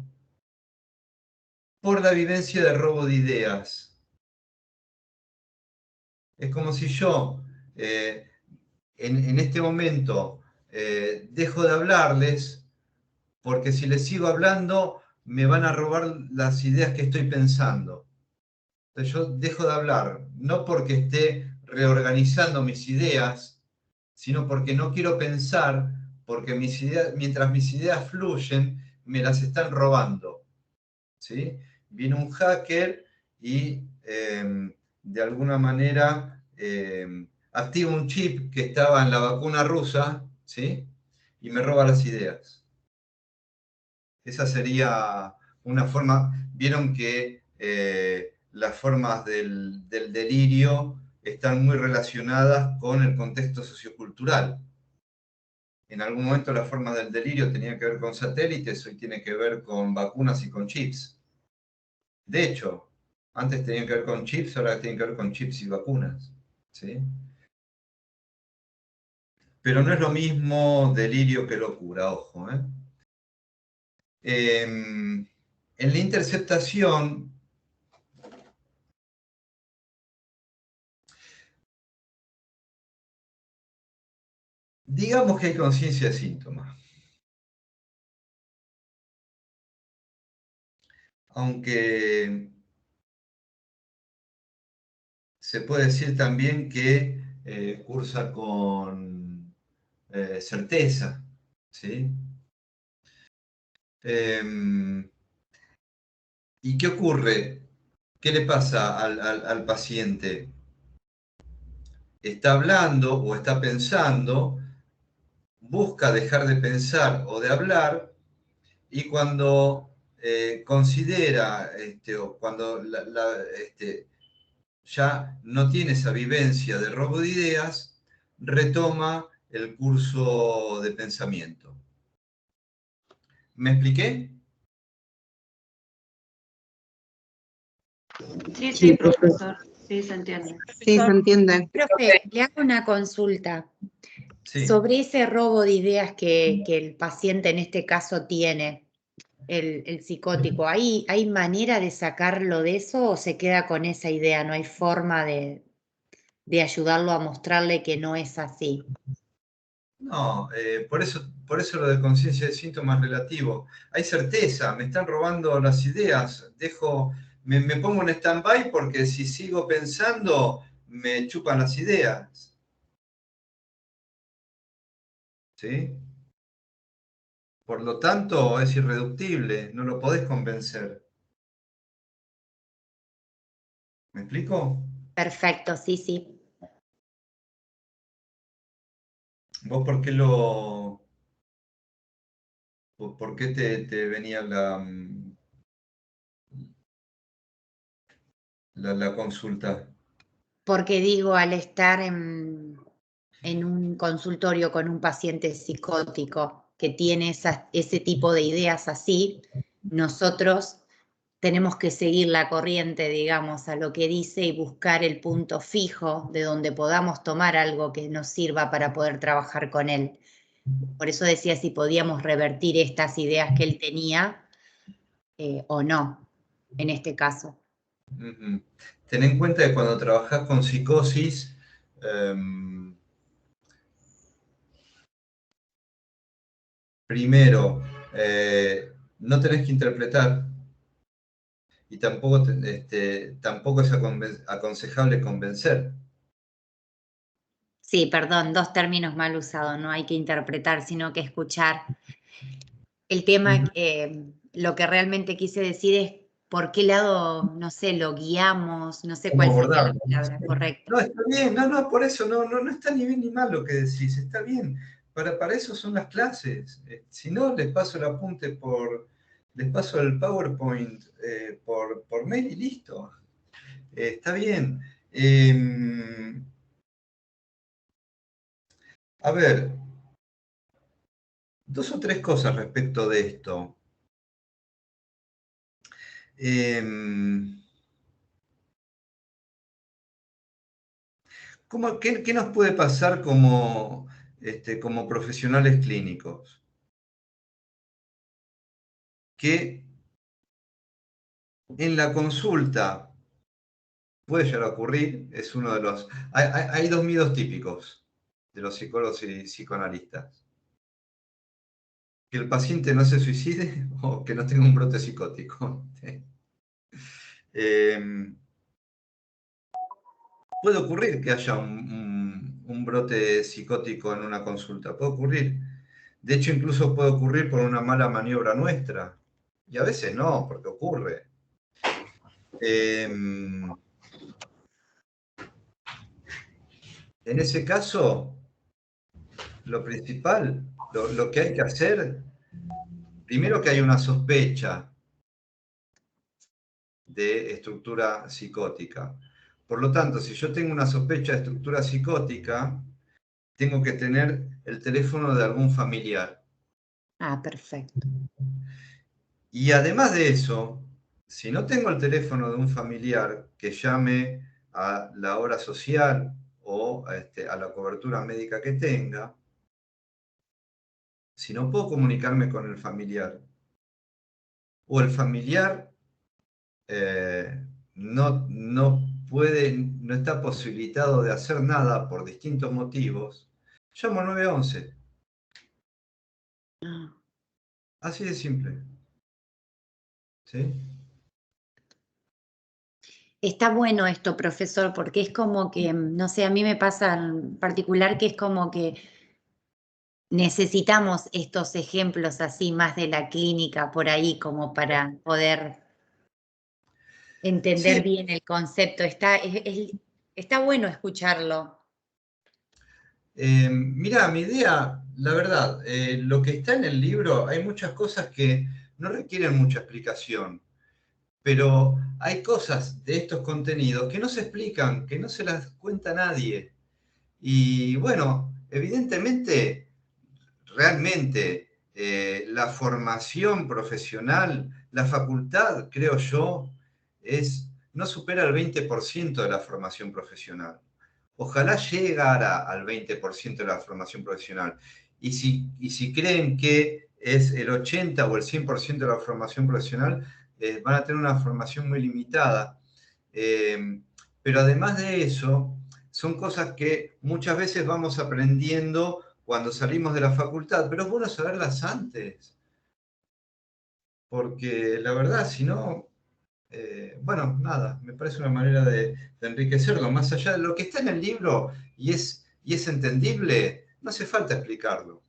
por la vivencia de robo de ideas. Es como si yo, en este momento, dejo de hablarles, porque si les sigo hablando, me van a robar las ideas que estoy pensando. Entonces yo dejo de hablar, no porque esté reorganizando mis ideas, sino porque no quiero pensar, porque mientras mis ideas fluyen, me las están robando, ¿sí? Viene un hacker y de alguna manera activa un chip que estaba en la vacuna rusa, ¿sí? Y me roba las ideas. Esa sería una forma. Vieron que las formas del delirio están muy relacionadas con el contexto sociocultural. En algún momento las formas del delirio tenían que ver con satélites, hoy tiene que ver con vacunas y con chips. De hecho, antes tenían que ver con chips, ahora tienen que ver con chips y vacunas, ¿sí? Pero no es lo mismo delirio que locura, ojo, ¿eh? En la interceptación, digamos que hay conciencia de síntomas. Aunque se puede decir también que cursa con certeza, ¿sí? ¿Y qué ocurre? ¿Qué le pasa al paciente? Está hablando o está pensando, busca dejar de pensar o de hablar, y cuando considera, o cuando ya no tiene esa vivencia de robo de ideas, retoma el curso de pensamiento. ¿Me expliqué? Sí, profesor. Sí, se entiende. Sí, se entiende. Profe, le hago una consulta. Sí. Sobre ese robo de ideas que el paciente en este caso tiene, el psicótico, ¿hay manera de sacarlo de eso o se queda con esa idea? ¿No hay forma de ayudarlo a mostrarle que no es así? No, por eso lo de conciencia de síntomas relativo. Hay certeza, me están robando las ideas, me pongo en stand-by porque si sigo pensando me chupan las ideas. ¿Sí? Por lo tanto, es irreductible, no lo podés convencer. ¿Me explico? Perfecto, sí, sí. ¿Vos por qué te venía la consulta? Porque digo, al estar en un consultorio con un paciente psicótico que tiene ese tipo de ideas así, nosotros tenemos que seguir la corriente, digamos, a lo que dice y buscar el punto fijo de donde podamos tomar algo que nos sirva para poder trabajar con él. Por eso decía si podíamos revertir estas ideas que él tenía o no, en este caso. Ten en cuenta que cuando trabajás con psicosis, primero, no tenés que interpretar y tampoco es aconsejable convencer. Sí, perdón, dos términos mal usados, no hay que interpretar, sino que escuchar. El tema, lo que realmente quise decir es por qué lado, no sé, lo guiamos, no sé cuál sería la palabra correcta. No, está bien, no, por eso no está ni bien ni mal lo que decís, está bien. Para eso son las clases. Si no, les paso el apunte les paso el PowerPoint por mail y listo. Está bien. A ver, dos o tres cosas respecto de esto. ¿Qué nos puede pasar como profesionales clínicos? Que en la consulta puede llegar a ocurrir, es uno de los... Hay dos miedos típicos de los psicólogos y psicoanalistas. Que el paciente no se suicide o que no tenga un brote psicótico. Puede ocurrir que haya un brote psicótico en una consulta, puede ocurrir. De hecho, incluso puede ocurrir por una mala maniobra nuestra. Y a veces no, porque ocurre. En ese caso, lo principal, lo que hay que hacer, primero que hay una sospecha de estructura psicótica. Por lo tanto, si yo tengo una sospecha de estructura psicótica, tengo que tener el teléfono de algún familiar. Ah, perfecto. Y además de eso, si no tengo el teléfono de un familiar que llame a la obra social o a la cobertura médica que tenga, si no puedo comunicarme con el familiar, o el familiar no está posibilitado de hacer nada por distintos motivos, llamo al 911. Así de simple. ¿Sí? Está bueno esto, profesor, porque es como que, no sé, a mí me pasa en particular que es como que necesitamos estos ejemplos así más de la clínica por ahí como para poder entender Sí. bien el concepto. Está bueno escucharlo. Mira, mi idea, la verdad, lo que está en el libro, hay muchas cosas que no requieren mucha explicación, pero hay cosas de estos contenidos que no se explican, que no se las cuenta nadie. Y bueno, evidentemente, realmente, la formación profesional, la facultad, creo yo, no supera el 20% de la formación profesional. Ojalá llegara al 20% de la formación profesional. Y si creen que es el 80 o el 100% de la formación profesional, van a tener una formación muy limitada. Pero además de eso, son cosas que muchas veces vamos aprendiendo cuando salimos de la facultad, pero es bueno saberlas antes. Porque la verdad, si no, bueno, nada, me parece una manera de enriquecerlo. Más allá de lo que está en el libro y es entendible, no hace falta explicarlo.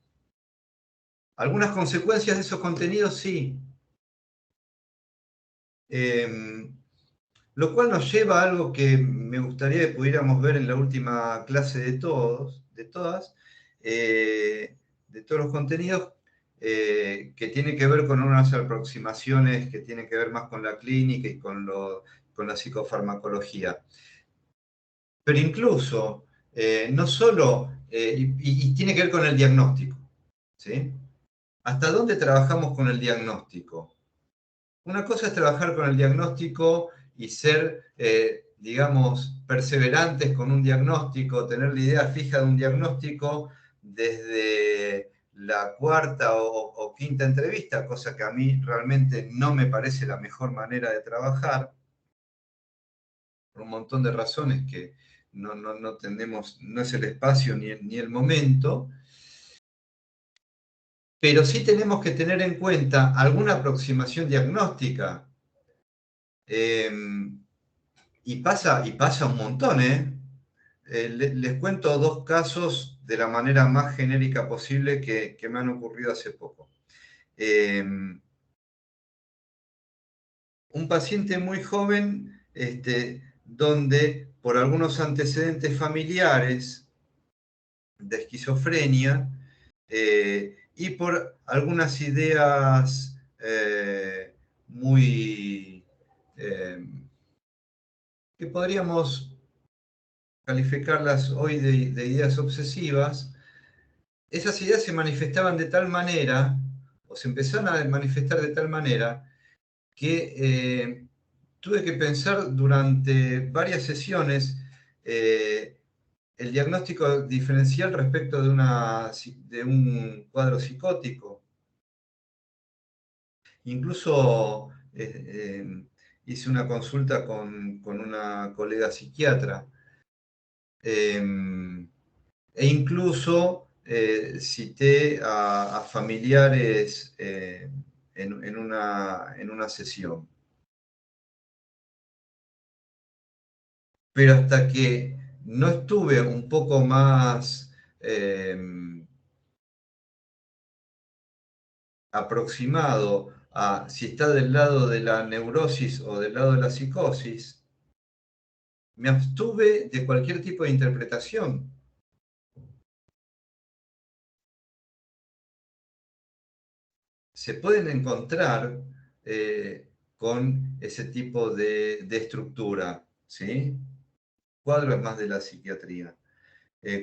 Algunas consecuencias de esos contenidos sí. Lo cual nos lleva a algo que me gustaría que pudiéramos ver en la última clase de todas, de todos los contenidos, que tiene que ver con unas aproximaciones que tienen que ver más con la clínica y con la psicofarmacología. Pero incluso, no solo, y tiene que ver con el diagnóstico, ¿sí? ¿Hasta dónde trabajamos con el diagnóstico? Una cosa es trabajar con el diagnóstico y ser, digamos, perseverantes con un diagnóstico, tener la idea fija de un diagnóstico desde la cuarta o quinta entrevista, cosa que a mí realmente no me parece la mejor manera de trabajar, por un montón de razones que no tenemos, no es el espacio ni el momento. Pero sí tenemos que tener en cuenta alguna aproximación diagnóstica. Y pasa un montón, ¿eh? Les cuento dos casos de la manera más genérica posible que me han ocurrido hace poco. Un paciente muy joven, donde por algunos antecedentes familiares de esquizofrenia y por algunas ideas muy que podríamos calificarlas hoy de ideas obsesivas, esas ideas se manifestaban de tal manera, o se empezaron a manifestar de tal manera, que tuve que pensar durante varias sesiones el diagnóstico diferencial respecto de un cuadro psicótico. Incluso hice una consulta con una colega psiquiatra. E incluso cité a familiares en una sesión. Pero hasta que no estuve un poco más aproximado a si está del lado de la neurosis o del lado de la psicosis, me abstuve de cualquier tipo de interpretación. Se pueden encontrar con ese tipo de estructura, ¿sí? Cuadros más de la psiquiatría.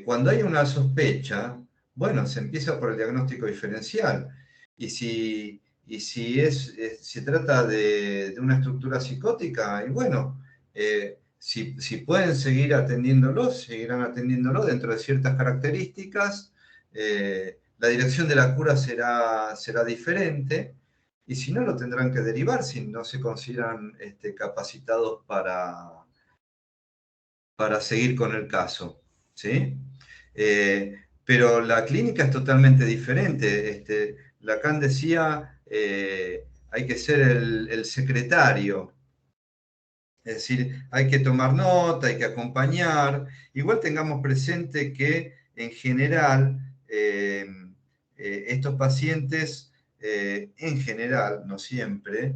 Cuando hay una sospecha, bueno, se empieza por el diagnóstico diferencial. Y si se trata de una estructura psicótica, y bueno, si pueden seguir atendiéndolo, seguirán atendiéndolo dentro de ciertas características. La dirección de la cura será diferente, y si no, lo tendrán que derivar si no se consideran capacitados para seguir con el caso, ¿sí? Pero la clínica es totalmente diferente. Lacan decía, hay que ser el secretario, es decir, hay que tomar nota, hay que acompañar. Igual tengamos presente que, en general, estos pacientes, en general, no siempre,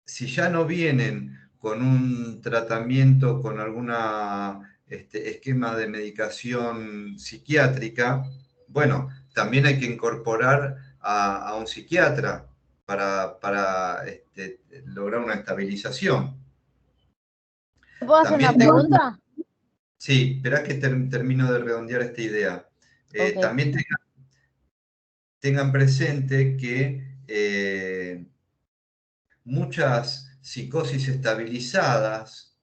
si ya no vienen con un tratamiento, con alguna esquema de medicación psiquiátrica, bueno, también hay que incorporar a un psiquiatra para lograr una estabilización. ¿Puedo hacer una pregunta? Sí, esperá que termino de redondear esta idea. Ok. También tengan presente que muchas psicosis estabilizadas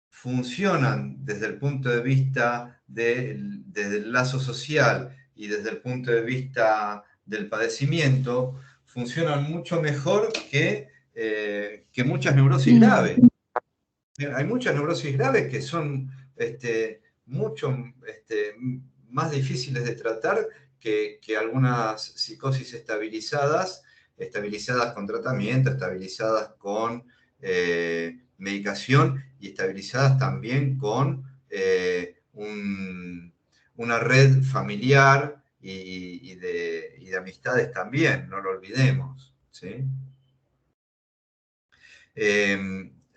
funcionan desde el punto de vista desde el lazo social y desde el punto de vista del padecimiento, funcionan mucho mejor que muchas neurosis graves. Hay muchas neurosis graves que son mucho más difíciles de tratar que algunas psicosis estabilizadas con tratamiento, estabilizadas con medicación y estabilizadas también con una red familiar y de amistades también, no lo olvidemos, ¿sí?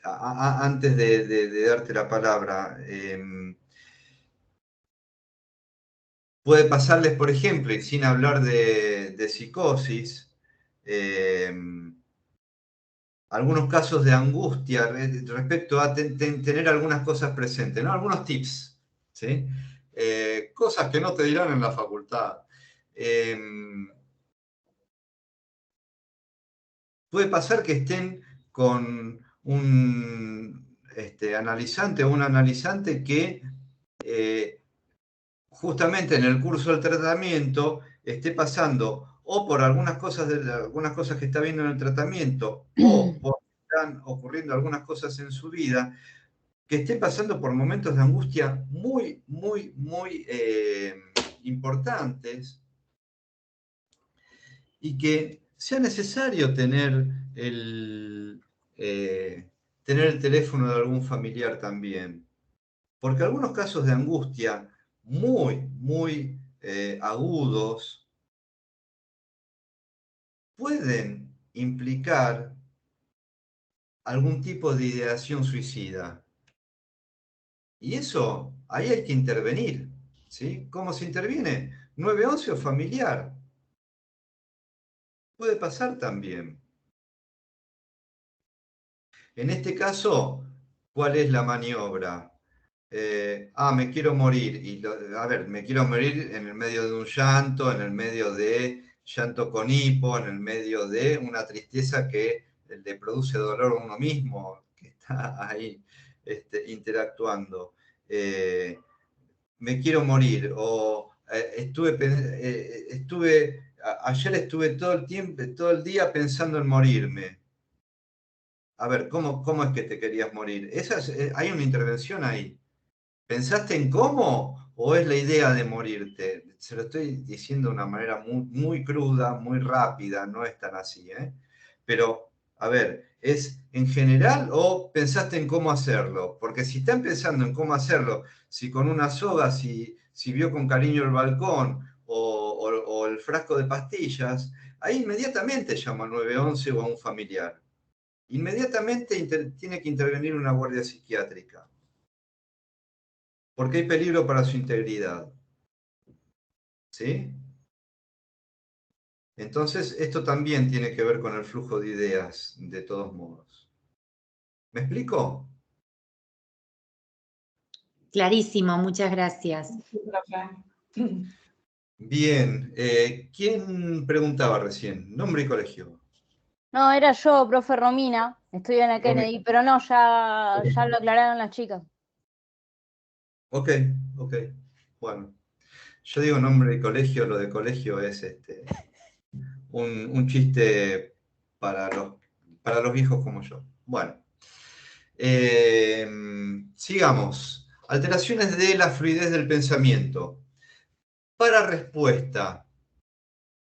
Antes de darte la palabra, puede pasarles, por ejemplo, y sin hablar de psicosis, algunos casos de angustia respecto a tener algunas cosas presentes, ¿no? Algunos tips, ¿sí? Cosas que no te dirán en la facultad. Puede pasar que estén con un analizante o un analizante que justamente en el curso del tratamiento esté pasando o por algunas cosas que está viendo en el tratamiento o porque están ocurriendo algunas cosas en su vida, que esté pasando por momentos de angustia muy, muy, muy importantes, y que sea necesario tener el teléfono de algún familiar también. Porque algunos casos de angustia muy, muy agudos pueden implicar algún tipo de ideación suicida. Y eso, ahí hay que intervenir, ¿sí? ¿Cómo se interviene? 911 o familiar. Puede pasar también. En este caso, ¿cuál es la maniobra? Me quiero morir. Me quiero morir en el medio de un llanto, en el medio de llanto con hipo, en el medio de una tristeza que le produce dolor a uno mismo, que está ahí interactuando. Me quiero morir, o ayer estuve todo el día pensando en morirme. A ver, ¿cómo es que te querías morir? Hay una intervención ahí. ¿Pensaste en cómo o es la idea de morirte? Se lo estoy diciendo de una manera muy, muy cruda, muy rápida, no es tan así, ¿eh? Pero, a ver, ¿es en general o pensaste en cómo hacerlo? Porque si están pensando en cómo hacerlo, si con una soga, si si vio con cariño el balcón o el frasco de pastillas, ahí inmediatamente llama al 911 o a un familiar. Inmediatamente tiene que intervenir una guardia psiquiátrica, porque hay peligro para su integridad. ¿Sí? Entonces, esto también tiene que ver con el flujo de ideas, de todos modos. ¿Me explico? Clarísimo, muchas gracias. Bien, ¿quién preguntaba recién? Nombre y colegio. No, era yo, profe Romina, estudio en el Kennedy, pero no, ya lo aclararon las chicas. Ok. Bueno, yo digo nombre y colegio, lo de colegio es un chiste para los viejos como yo. Bueno, sigamos. Alteraciones de la fluidez del pensamiento. Para respuesta.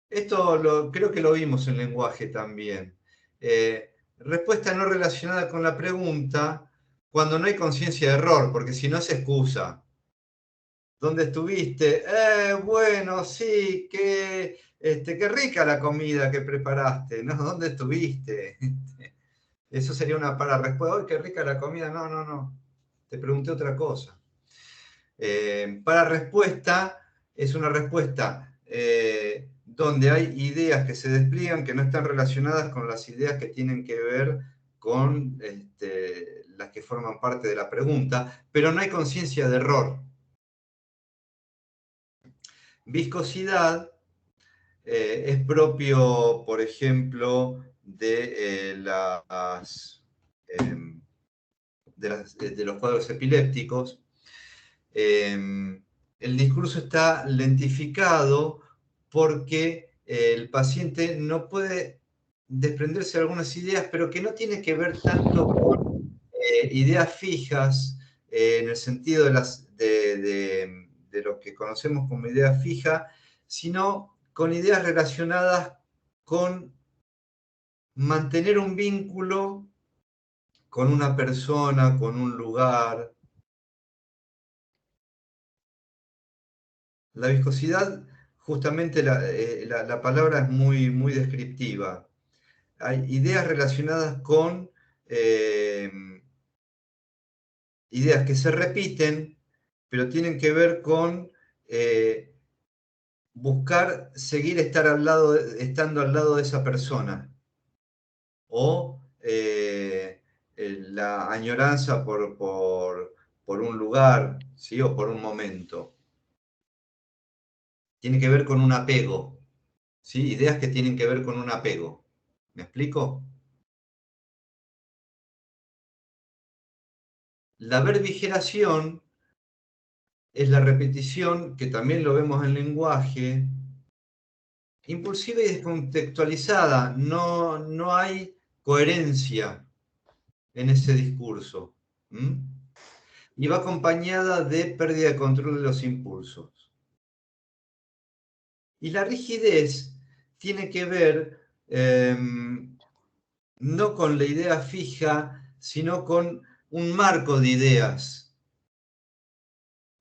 Esto creo que lo vimos en lenguaje también. Respuesta no relacionada con la pregunta cuando no hay conciencia de error, porque si no es excusa. ¿Dónde estuviste? Bueno, sí, qué rica la comida que preparaste, ¿no? ¿Dónde estuviste? Eso sería una para respuesta. ¡Ay, qué rica la comida! No. Te pregunté otra cosa. Para respuesta es una respuesta donde hay ideas que se despliegan que no están relacionadas con las ideas que tienen que ver con las que forman parte de la pregunta, pero no hay conciencia de error. Viscosidad es propio, por ejemplo, de los cuadros epilépticos. El discurso está lentificado porque el paciente no puede desprenderse de algunas ideas, pero que no tiene que ver tanto con ideas fijas, en el sentido de lo que conocemos como idea fija, sino con ideas relacionadas con mantener un vínculo con una persona, con un lugar. La viscosidad, justamente la palabra es muy, muy descriptiva. Hay ideas relacionadas con ideas que se repiten, pero tienen que ver con buscar seguir estando al lado de esa persona. O la añoranza por un lugar, ¿sí? O por un momento. Tiene que ver con un apego, ¿sí? Ideas que tienen que ver con un apego. ¿Me explico? La verbigeración es la repetición, que también lo vemos en lenguaje, impulsiva y descontextualizada. No hay coherencia en ese discurso. Y va acompañada de pérdida de control de los impulsos. Y la rigidez tiene que ver no con la idea fija, sino con un marco de ideas.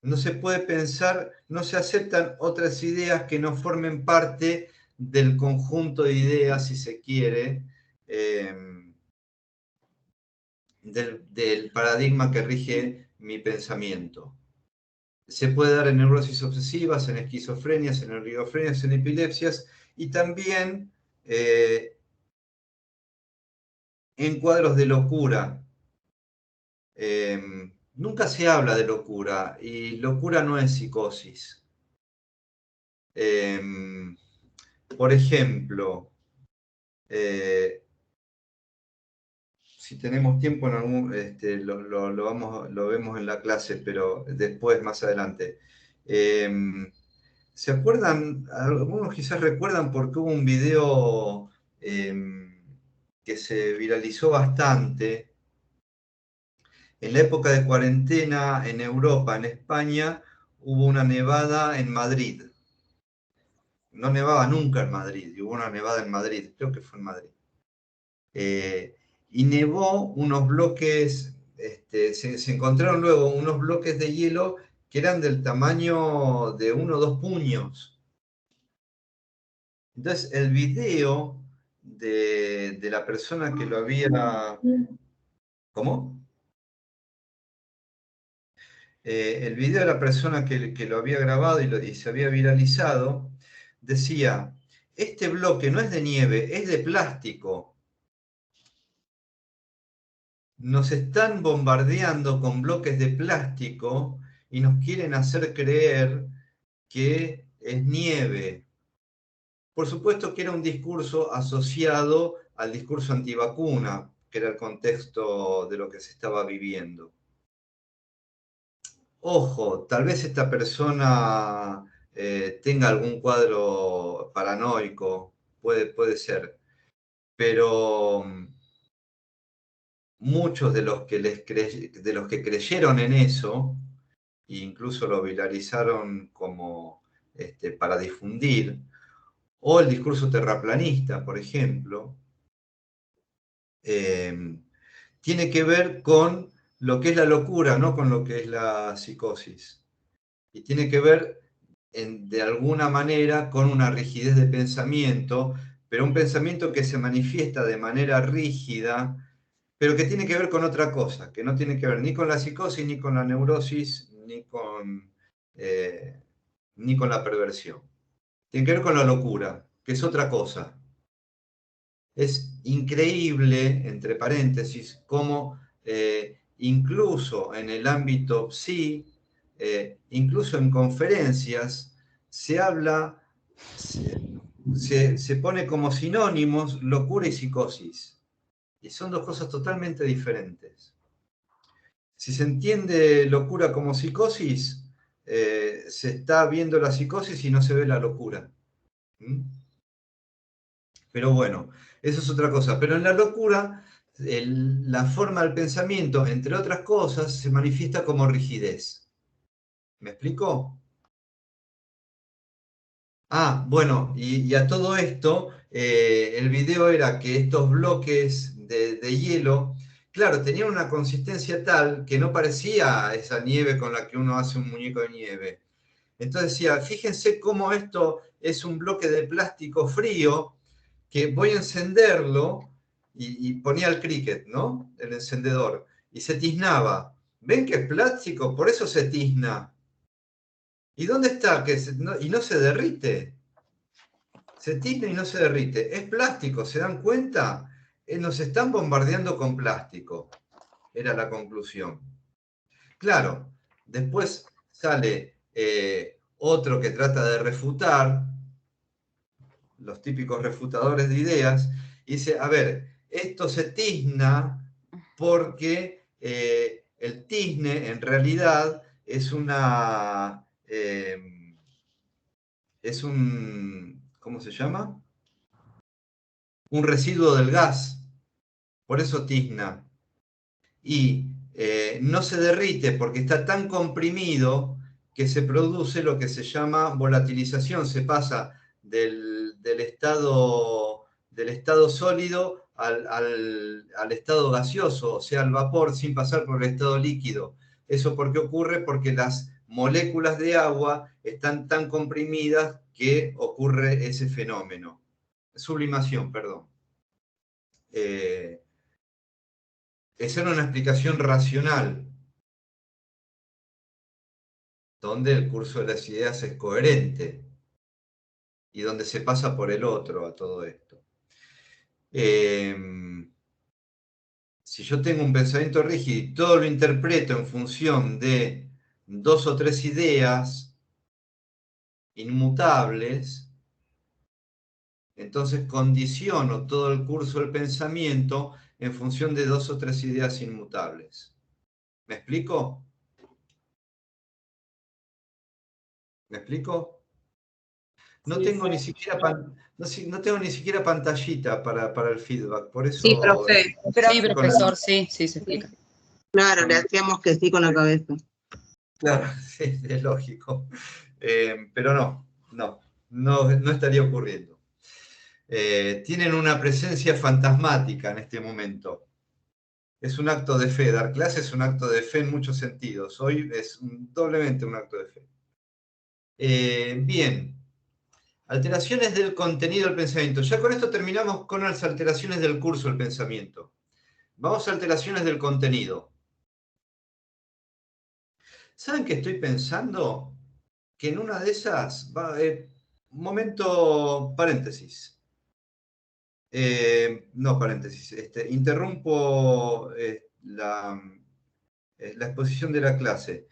No se puede pensar, no se aceptan otras ideas que no formen parte del conjunto de ideas, si se quiere, del paradigma que rige mi pensamiento. Se puede dar en neurosis obsesivas, en esquizofrenias, en oligofrenias, en epilepsias y también en cuadros de locura. Nunca se habla de locura y locura no es psicosis. Por ejemplo, si tenemos tiempo, lo vemos en la clase, pero después, más adelante. ¿Se acuerdan? Algunos quizás recuerdan porque hubo un video que se viralizó bastante. En la época de cuarentena en Europa, en España, hubo una nevada en Madrid. No nevaba nunca en Madrid, y hubo una nevada en Madrid, creo que fue en Madrid. Y nevó unos bloques, se encontraron luego unos bloques de hielo que eran del tamaño de 1 o 2 puños. Entonces, el video de la persona que lo había... ¿Cómo? El video de la persona que lo había grabado y se había viralizado, decía, este bloque no es de nieve, es de plástico. Nos están bombardeando con bloques de plástico y nos quieren hacer creer que es nieve. Por supuesto que era un discurso asociado al discurso antivacuna, que era el contexto de lo que se estaba viviendo. Ojo, tal vez esta persona tenga algún cuadro paranoico, puede ser, pero muchos de los que creyeron en eso, e incluso lo viralizaron como para difundir, o el discurso terraplanista, por ejemplo, tiene que ver con lo que es la locura, no con lo que es la psicosis. Y tiene que ver, de alguna manera, con una rigidez de pensamiento, pero un pensamiento que se manifiesta de manera rígida, pero que tiene que ver con otra cosa, que no tiene que ver ni con la psicosis, ni con la neurosis, ni con la perversión. Tiene que ver con la locura, que es otra cosa. Es increíble, entre paréntesis, cómo incluso en el ámbito psi, incluso en conferencias, se habla, se pone como sinónimos locura y psicosis. Y son dos cosas totalmente diferentes. Si se entiende locura como psicosis, se está viendo la psicosis y no se ve la locura. Pero bueno, eso es otra cosa. Pero en la locura, la forma del pensamiento, entre otras cosas, se manifiesta como rigidez. ¿Me explico? Ah, bueno, y a todo esto, el video era que estos bloques de hielo, claro, tenían una consistencia tal que no parecía esa nieve con la que uno hace un muñeco de nieve. Entonces decía, fíjense cómo esto es un bloque de plástico frío, que voy a encenderlo, y ponía el cricket, ¿no? El encendedor, y se tiznaba. ¿Ven que es plástico? Por eso se tizna. ¿Y dónde está? Y no se derrite. Se tizna y no se derrite. Es plástico, ¿se dan cuenta? Nos están bombardeando con plástico. Era la conclusión. Claro, después sale otro que trata de refutar, los típicos refutadores de ideas, y dice, a ver, esto se tizna porque el tizne en realidad es ¿cómo se llama? Un residuo del gas, por eso tizna. Y no se derrite porque está tan comprimido que se produce lo que se llama volatilización, se pasa del estado sólido al estado gaseoso, o sea, al vapor, sin pasar por el estado líquido. ¿Eso por qué ocurre? Porque las moléculas de agua están tan comprimidas que ocurre ese fenómeno. Sublimación, perdón. Esa era una explicación racional, donde el curso de las ideas es coherente y donde se pasa por el otro a todo esto. Si yo tengo un pensamiento rígido y todo lo interpreto en función de 2 o 3 ideas inmutables, entonces condiciono todo el curso del pensamiento en función de 2 o 3 ideas inmutables. ¿Me explico? ¿Me explico? No tengo ni siquiera pantallita para el feedback, por eso... Sí, profe. Sí, profesor, sí, se explica. Claro, le hacíamos que sí con la cabeza. Claro, sí, es lógico. Pero no estaría ocurriendo. Tienen una presencia fantasmática en este momento. Es un acto de fe. Dar clase es un acto de fe en muchos sentidos. Hoy es doblemente un acto de fe. Bien. Alteraciones del contenido del pensamiento. Ya con esto terminamos con las alteraciones del curso del pensamiento. Vamos a alteraciones del contenido. ¿Saben qué estoy pensando? Que en una de esas va a haber un momento, paréntesis. No, paréntesis. Interrumpo la exposición de la clase.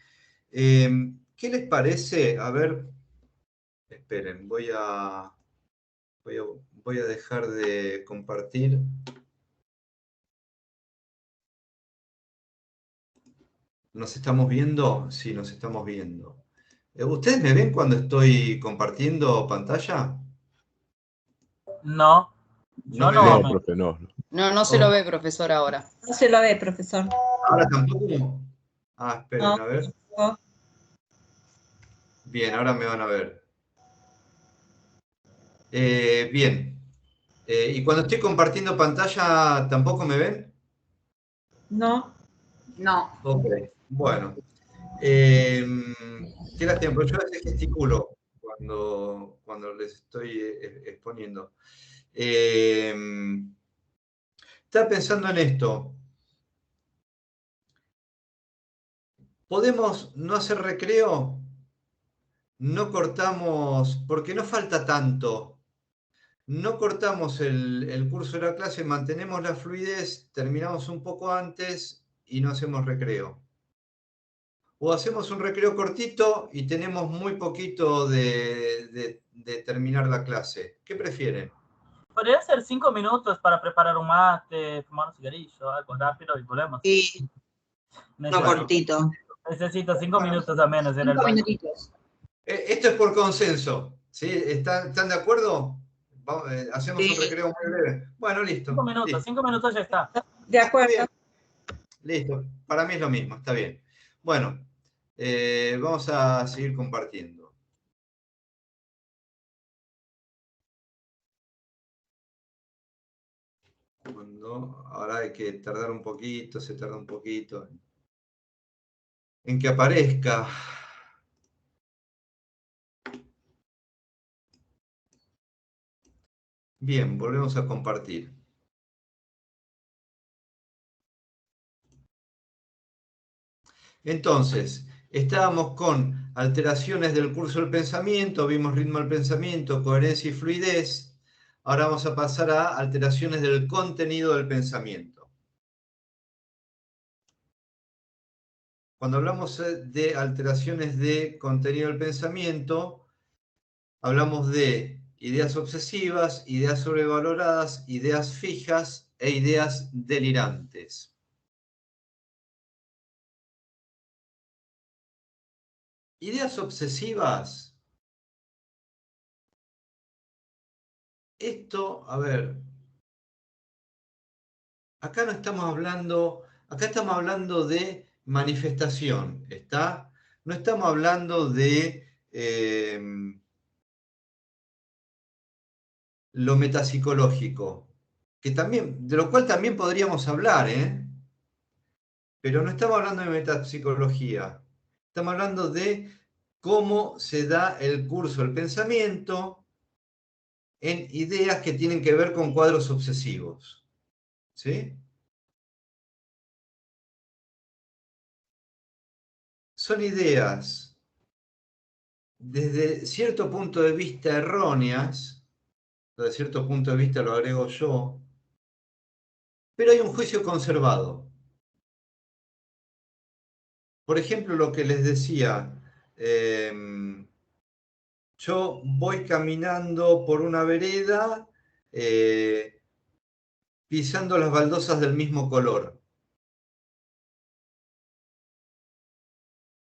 ¿Qué les parece? A ver, esperen, voy a dejar de compartir. ¿Nos estamos viendo? Sí, nos estamos viendo. ¿Ustedes me ven cuando estoy compartiendo pantalla? No, No yo me no. No, profe, no. No se lo ve, profesor, ahora. No se lo ve, profesor. ¿Ahora tampoco? Ah, esperen, No. a ver. Bien, ahora me van a ver. Bien. ¿Y cuando estoy compartiendo pantalla tampoco me ven? No. No. Ok, bueno. Qué lástima, pero yo a veces gesticulo cuando les estoy exponiendo. Estaba pensando en esto. ¿Podemos no hacer recreo? No cortamos, porque no falta tanto. No cortamos el curso de la clase, mantenemos la fluidez, terminamos un poco antes y no hacemos recreo. O hacemos un recreo cortito y tenemos muy poquito de terminar la clase. ¿Qué prefieren? Podría ser 5 minutos para preparar un mate, fumar un cigarrillo, algo rápido y volvemos. Sí, no cortito. Necesito 5 minutos a menos en el 5 banco. minutitos. Esto es por consenso, ¿sí? ¿Están de acuerdo? Hacemos un Sí. recreo muy breve. Bueno, listo. 5 minutos, Listo. 5 minutos ya está. De acuerdo. Listo, para mí es lo mismo, está bien. Bueno, vamos a seguir compartiendo. Ahora hay que tardar un poquito, se tarda un poquito en que aparezca. Bien, volvemos a compartir. Entonces, estábamos con alteraciones del curso del pensamiento, vimos ritmo del pensamiento, coherencia y fluidez. Ahora vamos a pasar a alteraciones del contenido del pensamiento. Cuando hablamos de alteraciones de contenido del pensamiento, hablamos de ideas obsesivas, ideas sobrevaloradas, ideas fijas e ideas delirantes. Ideas obsesivas. Esto, a ver, acá estamos hablando de manifestación, ¿está? No estamos hablando de lo metapsicológico, de lo cual también podríamos hablar, ¿eh? Pero no estamos hablando de metapsicología, estamos hablando de cómo se da el curso del pensamiento en ideas que tienen que ver con cuadros obsesivos. ¿Sí? Son ideas desde cierto punto de vista erróneas, desde cierto punto de vista lo agrego yo, pero hay un juicio conservado. Por ejemplo, lo que les decía, yo voy caminando por una vereda pisando las baldosas del mismo color.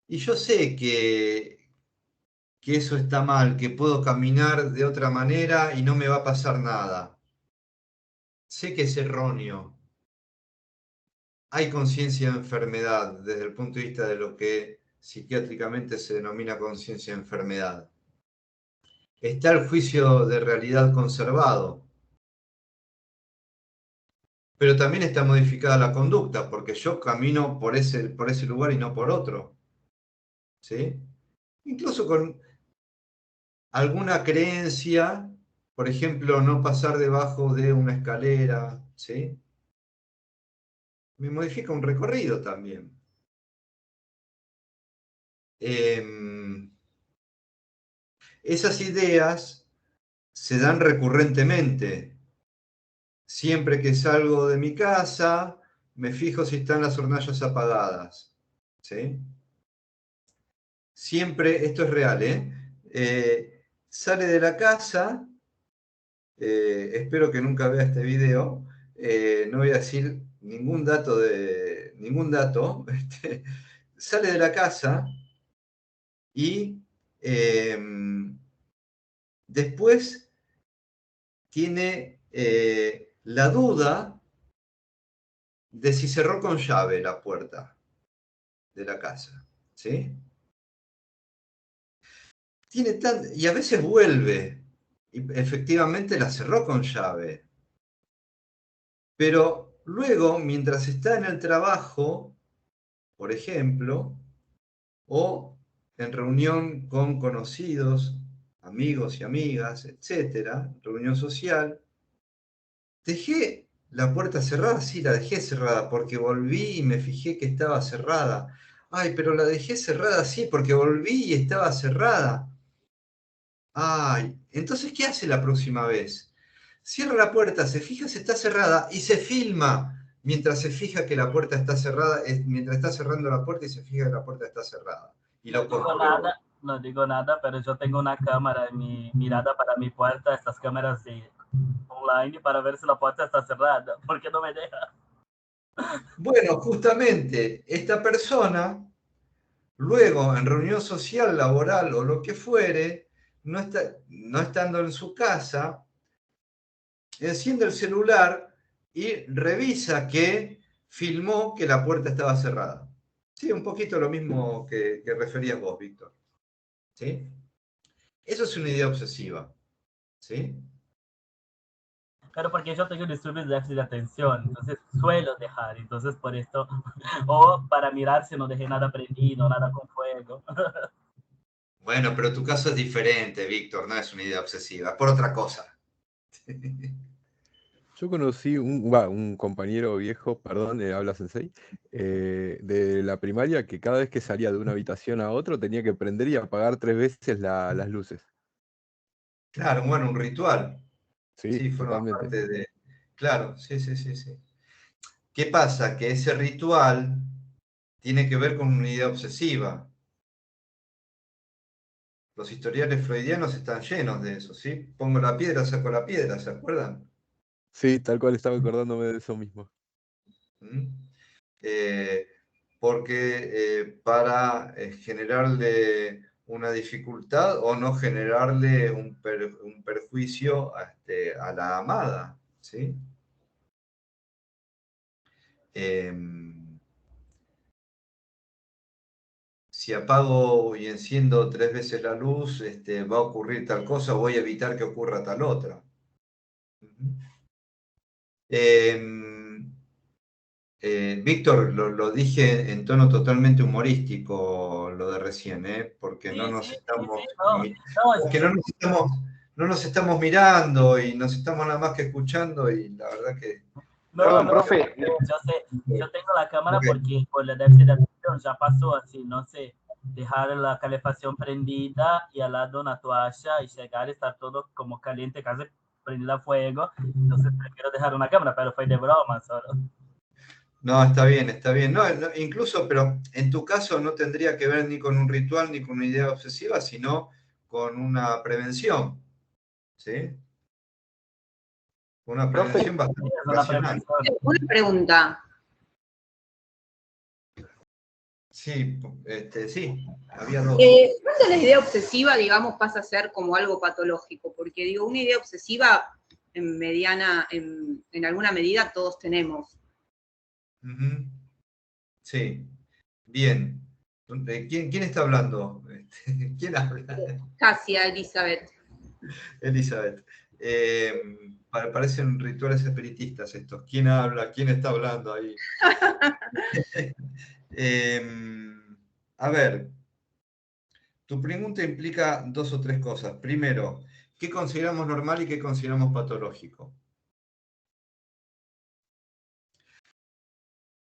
Y yo sé que eso está mal, que puedo caminar de otra manera y no me va a pasar nada. Sé que es erróneo. Hay conciencia de enfermedad desde el punto de vista de lo que psiquiátricamente se denomina conciencia de enfermedad. Está el juicio de realidad conservado. pero también está modificada la conducta, porque yo camino por ese lugar y no por otro. ¿Sí? Incluso con alguna creencia, por ejemplo, no pasar debajo de una escalera, ¿sí? Me modifica un recorrido también. Esas ideas se dan recurrentemente. Siempre que salgo de mi casa, me fijo si están las hornallas apagadas. ¿Sí? Siempre, esto es real, sale de la casa, espero que nunca vea este video, no voy a decir ningún dato, sale de la casa y después tiene la duda de si cerró con llave la puerta de la casa, ¿sí? Y a veces vuelve, y efectivamente la cerró con llave, pero luego, mientras está en el trabajo, por ejemplo, o en reunión con conocidos, amigos y amigas, etcétera, reunión social, dejé la puerta cerrada, sí, la dejé cerrada porque volví y me fijé que estaba cerrada. Ay, pero la dejé cerrada, sí, porque volví y estaba cerrada. Ay, entonces, ¿qué hace la próxima vez? Cierra la puerta, se fija si está cerrada y se filma mientras se fija que la puerta está cerrada, mientras está cerrando la puerta y se fija que la puerta está cerrada. Y lo comprueba. No digo nada, pero yo tengo una cámara en mi mirada para mi puerta, estas cámaras online para ver si la puerta está cerrada. ¿Por qué no me deja? Bueno, justamente esta persona, luego en reunión social, laboral o lo que fuere, no estando en su casa, enciende el celular y revisa que filmó que la puerta estaba cerrada. Sí, un poquito lo mismo que referías vos, Víctor. ¿Sí? Eso es una idea obsesiva. ¿Sí? Pero porque yo tengo disturbios de déficit de atención, entonces suelo dejar, entonces por esto, o para mirar si no dejé nada prendido, nada con fuego. Bueno, pero tu caso es diferente, Víctor, no es una idea obsesiva, es por otra cosa. Yo conocí un compañero viejo, perdón, habla Sensei, de la primaria que cada vez que salía de una habitación a otra tenía que prender y apagar 3 veces las luces. Claro, bueno, un ritual. Sí, Sí, forma totalmente. parte de... Claro, sí. ¿Qué pasa? Que ese ritual tiene que ver con una idea obsesiva. Los historiales freudianos están llenos de eso, ¿sí? Pongo la piedra, saco la piedra, ¿se acuerdan? Sí, tal cual estaba acordándome de eso mismo. Porque para generarle una dificultad o no generarle un perjuicio a la amada, ¿sí? Si apago y enciendo 3 veces la luz, va a ocurrir tal cosa, voy a evitar que ocurra tal otra. Víctor, lo dije en tono totalmente humorístico lo de recién, porque no nos estamos mirando y nos estamos nada más que escuchando y la verdad que... Perdón, profe. Yo tengo la cámara porque por la déficit de atención ya pasó así, no sé, dejar la calefacción prendida y al lado una toalla y llegar y estar todo como caliente, casi prendida a fuego, entonces prefiero dejar una cámara, pero fue de broma solo. No, está bien. No, incluso, pero en tu caso no tendría que ver ni con un ritual ni con una idea obsesiva, sino con una prevención, ¿sí? Una prevención bastante racional. Una pregunta. Sí, sí, había dos. ¿Cuándo la idea obsesiva, digamos, pasa a ser como algo patológico? Porque digo, una idea obsesiva en alguna medida todos tenemos. Sí, bien. ¿Quién está hablando? ¿Quién habla? Casia, Elizabeth. Elizabeth. Parecen rituales espiritistas estos. ¿Quién habla? ¿Quién está hablando ahí? A ver, tu pregunta implica 2 o 3 cosas. Primero, ¿qué consideramos normal y qué consideramos patológico?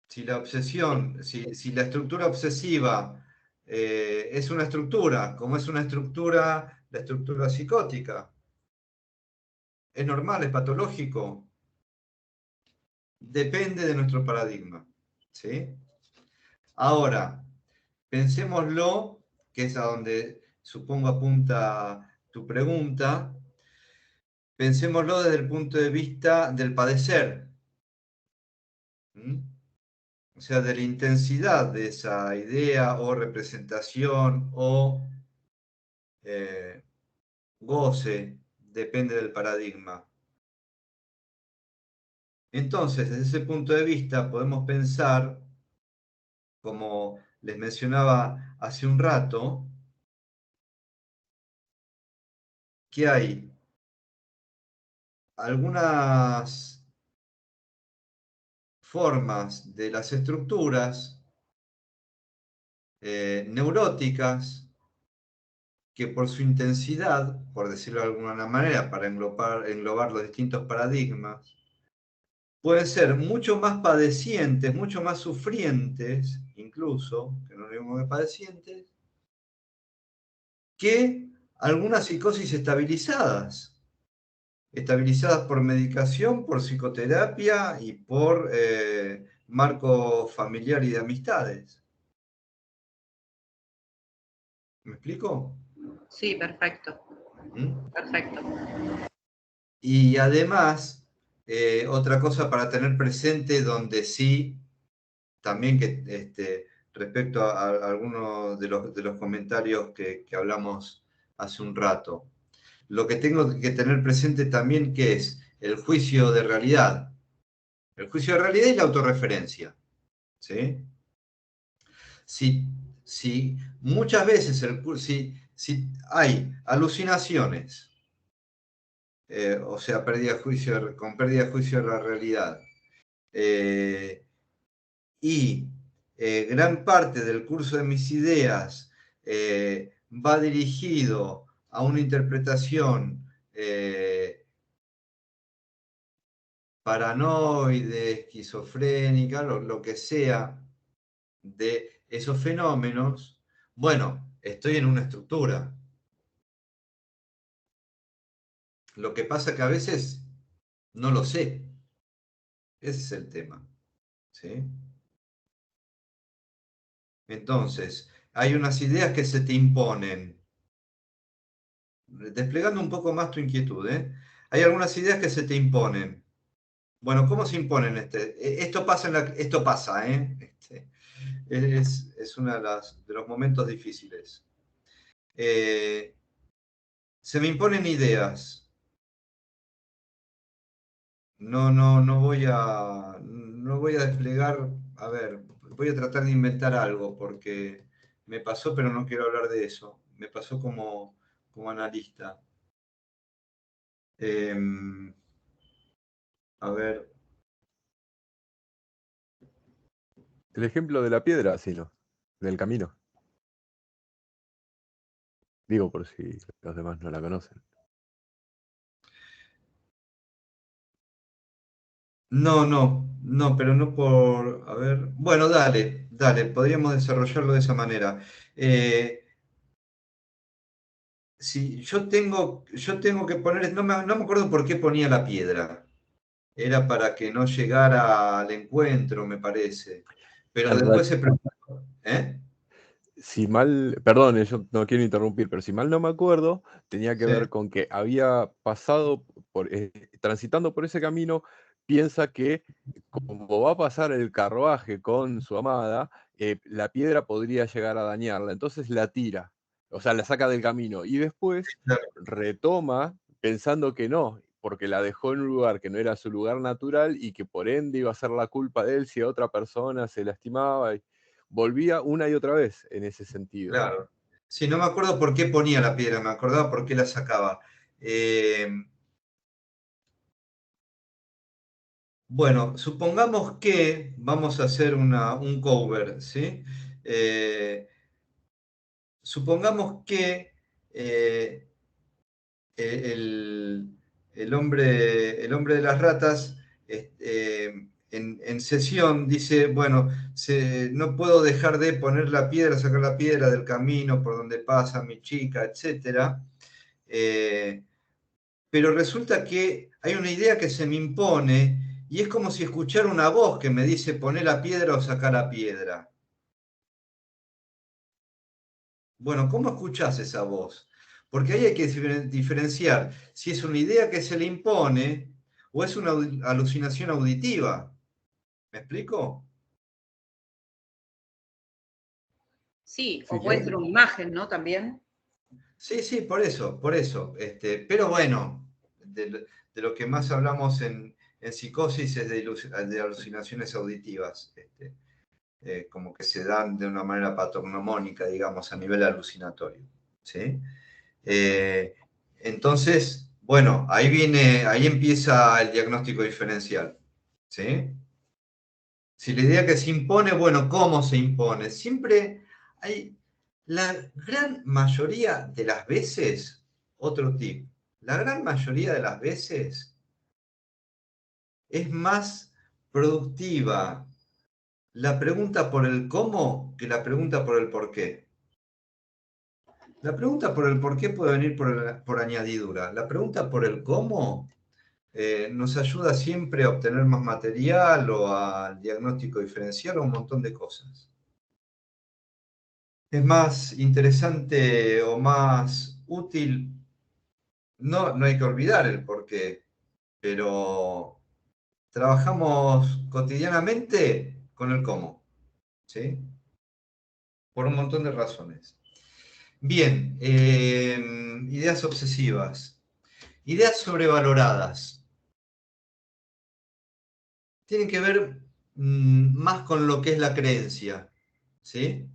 Si la obsesión, si la estructura obsesiva es una estructura, como es una estructura, la estructura psicótica, ¿es normal, es patológico? Depende de nuestro paradigma, ¿sí? Ahora, pensémoslo, que es a donde supongo apunta tu pregunta, pensémoslo desde el punto de vista del padecer, ¿m? O sea, de la intensidad de esa idea o representación o goce, depende del paradigma. Entonces, desde ese punto de vista, podemos pensar, como les mencionaba hace un rato, que hay algunas formas de las estructuras neuróticas que por su intensidad, por decirlo de alguna manera, para englobar los distintos paradigmas, pueden ser mucho más padecientes, mucho más sufrientes, incluso, que no digamos de padecientes, que algunas psicosis estabilizadas por medicación, por psicoterapia y por marco familiar y de amistades. ¿Me explico? Sí, perfecto. ¿Mm? Perfecto. Y además, otra cosa para tener presente, donde sí, también que respecto a algunos de los comentarios que hablamos hace un rato, lo que tengo que tener presente también que es el juicio de realidad. El juicio de realidad y la autorreferencia. ¿Sí? Si muchas veces si hay alucinaciones, o sea, con pérdida de juicio de la realidad, y gran parte del curso de mis ideas va dirigido a una interpretación paranoide, esquizofrénica, lo que sea, de esos fenómenos, bueno, estoy en una estructura. Lo que pasa que a veces no lo sé. Ese es el tema. ¿Sí? Entonces, hay unas ideas que se te imponen. Desplegando un poco más tu inquietud, ¿eh? Hay algunas ideas que se te imponen. Bueno, ¿cómo se imponen? Esto pasa, ¿eh? Es uno de los momentos difíciles. Se me imponen ideas. No voy a desplegar, a ver, voy a tratar de inventar algo porque me pasó, pero no quiero hablar de eso. Me pasó como analista. A ver. El ejemplo de la piedra, sí, ¿no? Del camino. Digo por si los demás no la conocen. No, pero no por, a ver, bueno, dale, podríamos desarrollarlo de esa manera. Si yo tengo que poner, no me acuerdo por qué ponía la piedra. Era para que no llegara al encuentro, me parece. Pero En después real- se preguntó, ¿eh? Si mal, perdón, yo no quiero interrumpir, pero si mal no me acuerdo, tenía que Sí, ver con que había pasado transitando por ese camino, piensa que como va a pasar el carruaje con su amada, la piedra podría llegar a dañarla, entonces la tira, o sea, la saca del camino y después claro. retoma pensando que no, porque la dejó en un lugar que no era su lugar natural y que por ende iba a ser la culpa de él si a otra persona se lastimaba. Volvía una y otra vez en ese sentido. Claro. Sí, no me acuerdo por qué ponía la piedra, me acordaba por qué la sacaba. Bueno, supongamos que vamos a hacer un cover, ¿sí? Supongamos que el, el hombre de las ratas en sesión dice, bueno, no puedo dejar de poner la piedra, sacar la piedra del camino por donde pasa mi chica, etc. Pero resulta que hay una idea que se me impone y es como si escuchara una voz que me dice poné la piedra o sacar la piedra. Bueno, ¿cómo escuchás esa voz? Porque ahí hay que diferenciar si es una idea que se le impone o es una alucinación auditiva. ¿Me explico? Sí, o puede ser una imagen, ¿no? También. Sí, sí, por eso. Pero bueno, de lo que más hablamos en psicosis es de alucinaciones auditivas, como que se dan de una manera patognomónica, digamos, a nivel alucinatorio. ¿Sí? Entonces, bueno, ahí empieza el diagnóstico diferencial. ¿Sí? Si la idea que se impone, bueno, ¿cómo se impone? Siempre hay, la gran mayoría de las veces, otro tip, la gran mayoría de las veces es más productiva la pregunta por el cómo que la pregunta por el por qué. La pregunta por el por qué puede venir por añadidura. La pregunta por el cómo nos ayuda siempre a obtener más material o al diagnóstico diferencial o un montón de cosas. Es más interesante o más útil, no hay que olvidar el por qué, pero trabajamos cotidianamente con el cómo, ¿sí? Por un montón de razones. Bien, ideas obsesivas. Ideas sobrevaloradas. Tienen que ver más con lo que es la creencia, ¿sí?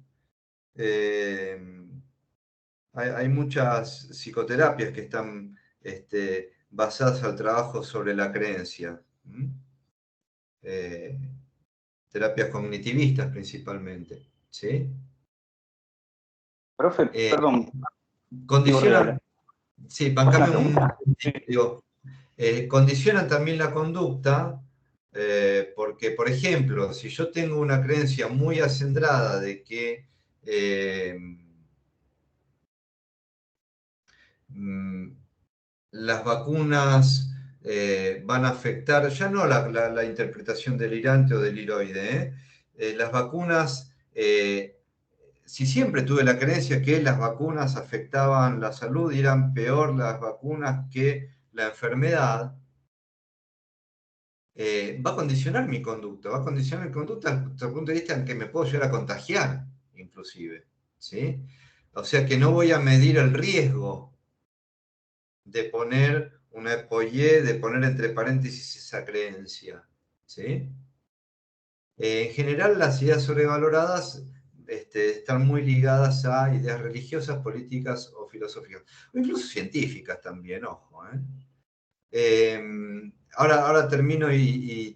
Hay muchas psicoterapias que están basadas al trabajo sobre la creencia. Terapias cognitivistas principalmente, ¿sí? Profe, perdón. Condicionan, sí, bancame pregunta. condicionan también la conducta, porque, por ejemplo, si yo tengo una creencia muy acendrada de que las vacunas van a afectar, ya no la interpretación delirante o deliroide, las vacunas, si siempre tuve la creencia que las vacunas afectaban la salud y eran peor las vacunas que la enfermedad, va a condicionar mi conducta, desde el punto de vista en que me puedo llegar a contagiar, inclusive, ¿sí? O sea que no voy a medir el riesgo de poner una EPOYE, de poner entre paréntesis esa creencia, ¿sí? En general, las ideas sobrevaloradas están muy ligadas a ideas religiosas, políticas o filosóficas, o incluso científicas también, ojo. Ahora termino y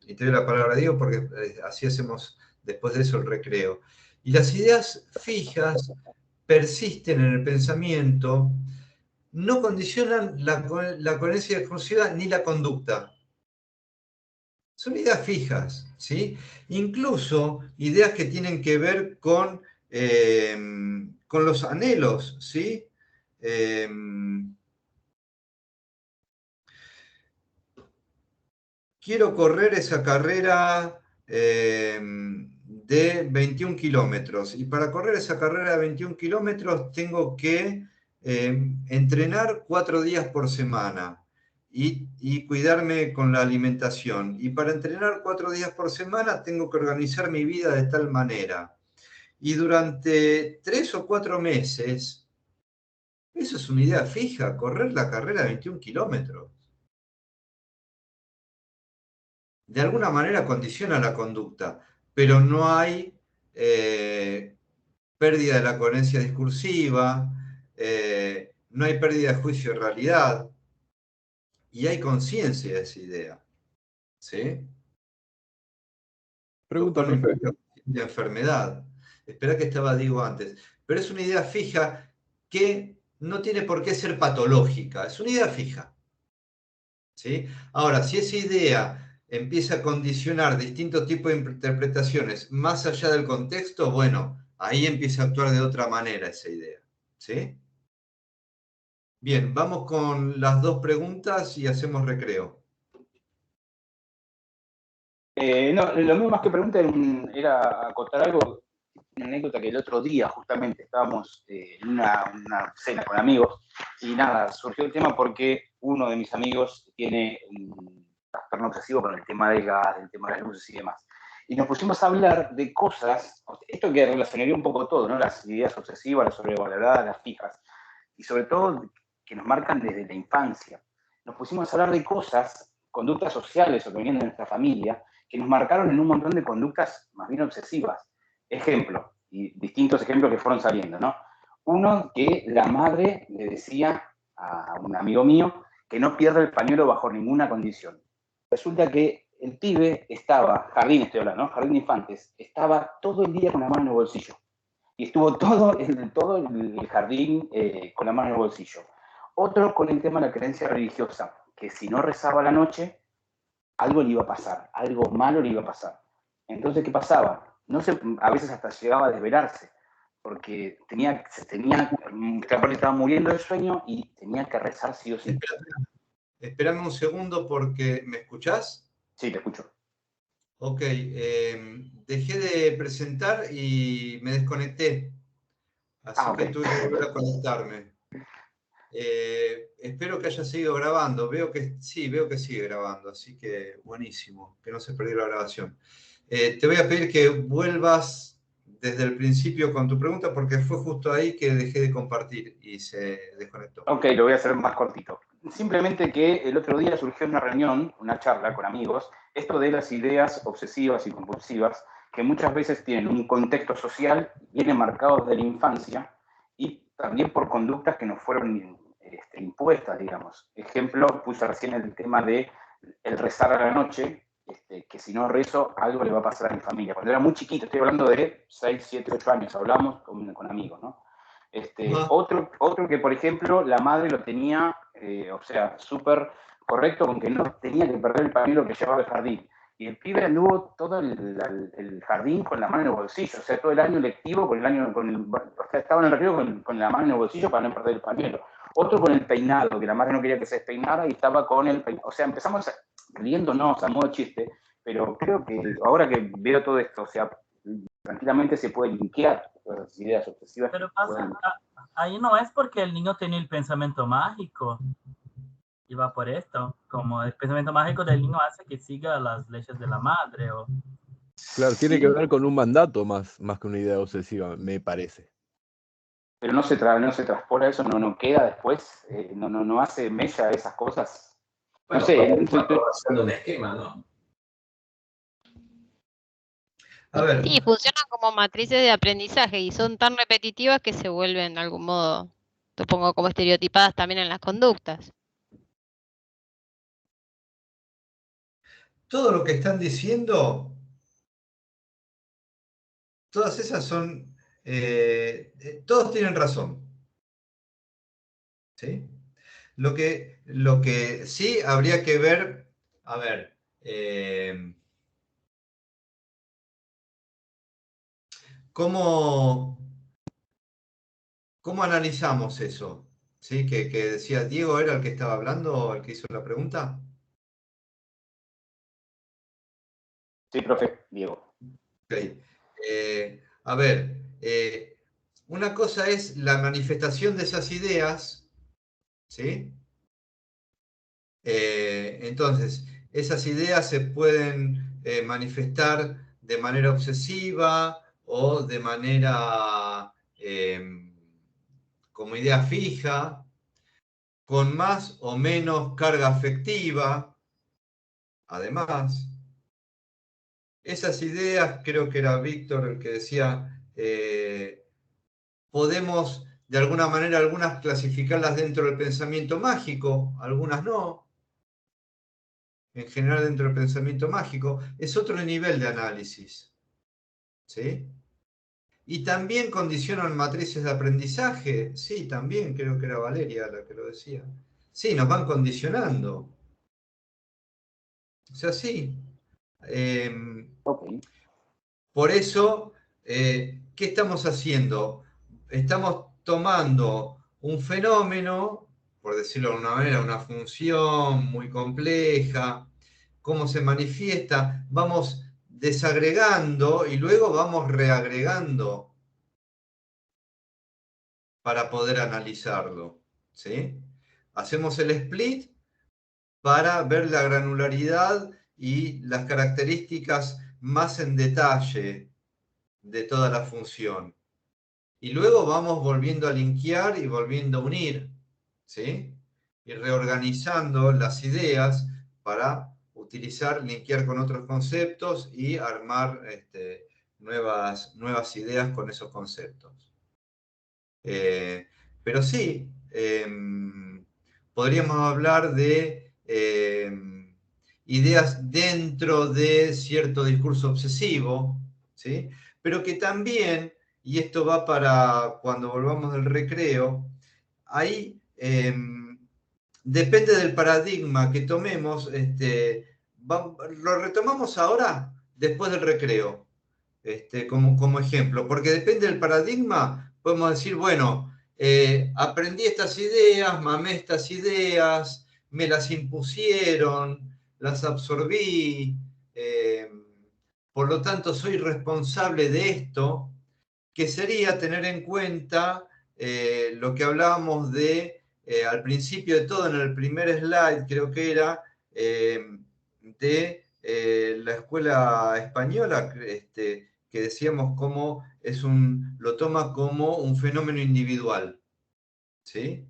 te doy la palabra a Diego, porque así hacemos después de eso el recreo. Y las ideas fijas persisten en el pensamiento, no condicionan la coherencia exclusiva ni la conducta. Son ideas fijas, ¿sí? Incluso ideas que tienen que ver con los anhelos, ¿sí? Quiero correr esa carrera de 21 kilómetros. Y para correr esa carrera de 21 kilómetros tengo que entrenar 4 días por semana y cuidarme con la alimentación. Y para entrenar 4 días por semana tengo que organizar mi vida de tal manera. Y durante 3 o 4 meses, eso es una idea fija, correr la carrera de 21 kilómetros. De alguna manera condiciona la conducta, pero no hay pérdida de la coherencia discursiva, no hay pérdida de juicio de realidad, y hay conciencia de esa idea. ¿sí? Pregunta, Lo cual no profe. implica la enfermedad. Espera que estaba Diego antes. Pero es una idea fija que no tiene por qué ser patológica. Es una idea fija. ¿Sí? Ahora, si esa idea empieza a condicionar distintos tipos de interpretaciones más allá del contexto, bueno, ahí empieza a actuar de otra manera esa idea. ¿Sí? Bien, vamos con las dos preguntas y hacemos recreo. No, lo mismo más que pregunta era acotar algo, una anécdota que el otro día justamente estábamos en una cena con amigos y nada, surgió el tema porque uno de mis amigos tiene un trastorno obsesivo con el tema del gas, el tema de las luces y demás. Y nos pusimos a hablar de cosas, esto que relacionaría un poco todo, ¿no? Las ideas obsesivas, las sobrevaloradas, las fijas, y sobre todo que nos marcan desde la infancia. Nos pusimos a hablar de cosas, conductas sociales o que venían de nuestra familia, que nos marcaron en un montón de conductas más bien obsesivas. Ejemplo, y distintos ejemplos que fueron saliendo, ¿no? Uno, que la madre le decía a un amigo mío que no pierda el pañuelo bajo ninguna condición. Resulta que el pibe estaba, jardín estoy hablando, ¿no? Jardín de infantes, estaba todo el día con la mano en el bolsillo. Y estuvo todo el jardín con la mano en el bolsillo. Otro con el tema de la creencia religiosa, que si no rezaba a la noche, algo le iba a pasar, algo malo le iba a pasar. Entonces, ¿qué pasaba? A veces hasta llegaba a desvelarse, porque estaba muriendo de sueño y tenía que rezar sí o sí. Espérame un segundo porque, ¿me escuchás? Sí, te escucho. Ok, dejé de presentar y me desconecté, así que tuve que volver a conectarme. Espero que haya seguido grabando, veo que sigue grabando, así que buenísimo, que no se perdió la grabación. Te voy a pedir que vuelvas desde el principio con tu pregunta porque fue justo ahí que dejé de compartir y se desconectó. Ok, lo voy a hacer más cortito. Simplemente que el otro día surgió una reunión, una charla con amigos, esto de las ideas obsesivas y compulsivas, que muchas veces tienen un contexto social, vienen marcados de la infancia y también por conductas que nos fueron impuestas, digamos. Ejemplo, puse recién el tema de el rezar a la noche, que si no rezo, algo le va a pasar a mi familia. Cuando era muy chiquito, estoy hablando de 6, 7, 8 años, hablamos con amigos, ¿no? Otro que, por ejemplo, la madre lo tenía, o sea, súper correcto con que no tenía que perder el pañuelo que llevaba al jardín. Y el pibe anduvo todo el jardín con la mano en el bolsillo, o sea, todo el año lectivo o sea, estaba en el recreo con la mano en el bolsillo para no perder el pañuelo. Otro con el peinado, que la madre no quería que se despeinara y estaba con el peinado. O sea, empezamos riéndonos a modo chiste, pero creo que ahora que veo todo esto, o sea, tranquilamente se puede linkear las ideas obsesivas. Pero pasa, ahí no es porque el niño tiene el pensamiento mágico. Y va por esto. Como el pensamiento mágico del niño hace que siga las leyes de la madre. Claro, tiene que ver con un mandato más que una idea obsesiva, me parece. Pero no se traspola eso, no queda después, no hace mella esas cosas. Bueno, no sé. Haciendo un esquema, ¿no? A ver. Sí, funcionan como matrices de aprendizaje y son tan repetitivas que se vuelven de algún modo, supongo, como estereotipadas también en las conductas. Todo lo que están diciendo, todas esas son, todos tienen razón. ¿Sí? Lo que sí habría que ver, a ver, ¿cómo analizamos eso? ¿Sí? Que decía Diego, ¿era el que estaba hablando, el que hizo la pregunta? Sí, profe, Diego. Okay. A ver, una cosa es la manifestación de esas ideas, ¿sí? Entonces, esas ideas se pueden manifestar de manera obsesiva o de manera como idea fija, con más o menos carga afectiva. Además, esas ideas, creo que era Víctor el que decía, podemos de alguna manera algunas clasificarlas dentro del pensamiento mágico, algunas no. en general dentro del pensamiento mágico, es otro nivel de análisis. ¿Sí? Y también condicionan matrices de aprendizaje. Sí, también creo que era Valeria la que lo decía. Sí, nos van condicionando. O sea, sí. Por eso, ¿qué estamos haciendo? Estamos tomando un fenómeno, por decirlo de alguna manera, una función muy compleja, cómo se manifiesta, vamos desagregando y luego vamos reagregando para poder analizarlo. ¿Sí? Hacemos el split para ver la granularidad y las características más en detalle de toda la función. Y luego vamos volviendo a linkear y volviendo a unir, ¿sí? Y reorganizando las ideas para utilizar, linkear con otros conceptos y armar nuevas ideas con esos conceptos. Pero sí, podríamos hablar de ideas dentro de cierto discurso obsesivo, ¿sí? Pero que también, y esto va para cuando volvamos del recreo, ahí depende del paradigma que tomemos, lo retomamos ahora, después del recreo, como ejemplo, porque depende del paradigma, podemos decir, bueno, aprendí estas ideas, mamé estas ideas, me las impusieron, las absorbí, por lo tanto soy responsable de esto, que sería tener en cuenta lo que hablábamos de, al principio de todo, en el primer slide, creo que era, de la escuela española, que decíamos cómo lo toma como un fenómeno individual. ¿Sí?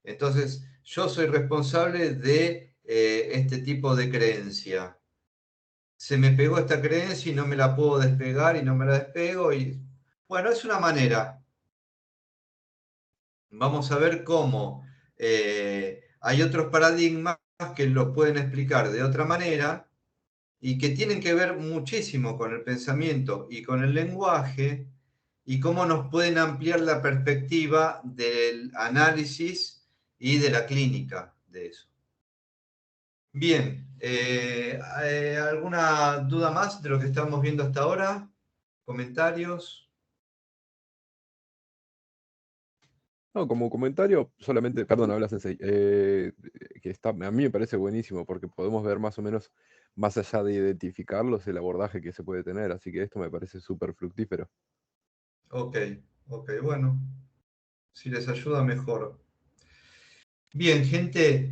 Entonces, yo soy responsable de este tipo de creencia. Se me pegó esta creencia y no me la puedo despegar y no me la despego. Y bueno, es una manera. Vamos a ver cómo hay otros paradigmas que lo pueden explicar de otra manera y que tienen que ver muchísimo con el pensamiento y con el lenguaje y cómo nos pueden ampliar la perspectiva del análisis y de la clínica de eso. Bien, ¿alguna duda más de lo que estamos viendo hasta ahora? ¿Comentarios? No, como comentario, solamente, perdón, habla Sensei, que a mí me parece buenísimo porque podemos ver más o menos, más allá de identificarlos, el abordaje que se puede tener, así que esto me parece súper fructífero. Ok, bueno, si les ayuda mejor. Bien, gente,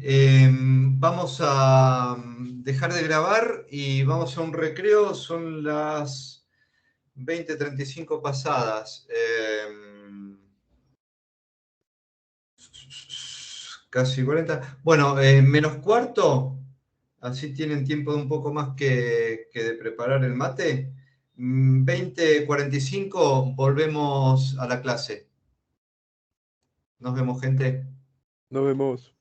vamos a dejar de grabar y vamos a un recreo, son las 20:35 pasadas. Casi 40. Bueno, menos cuarto, así tienen tiempo de un poco más que de preparar el mate. 20:45 volvemos a la clase. Nos vemos, gente. Nos vemos.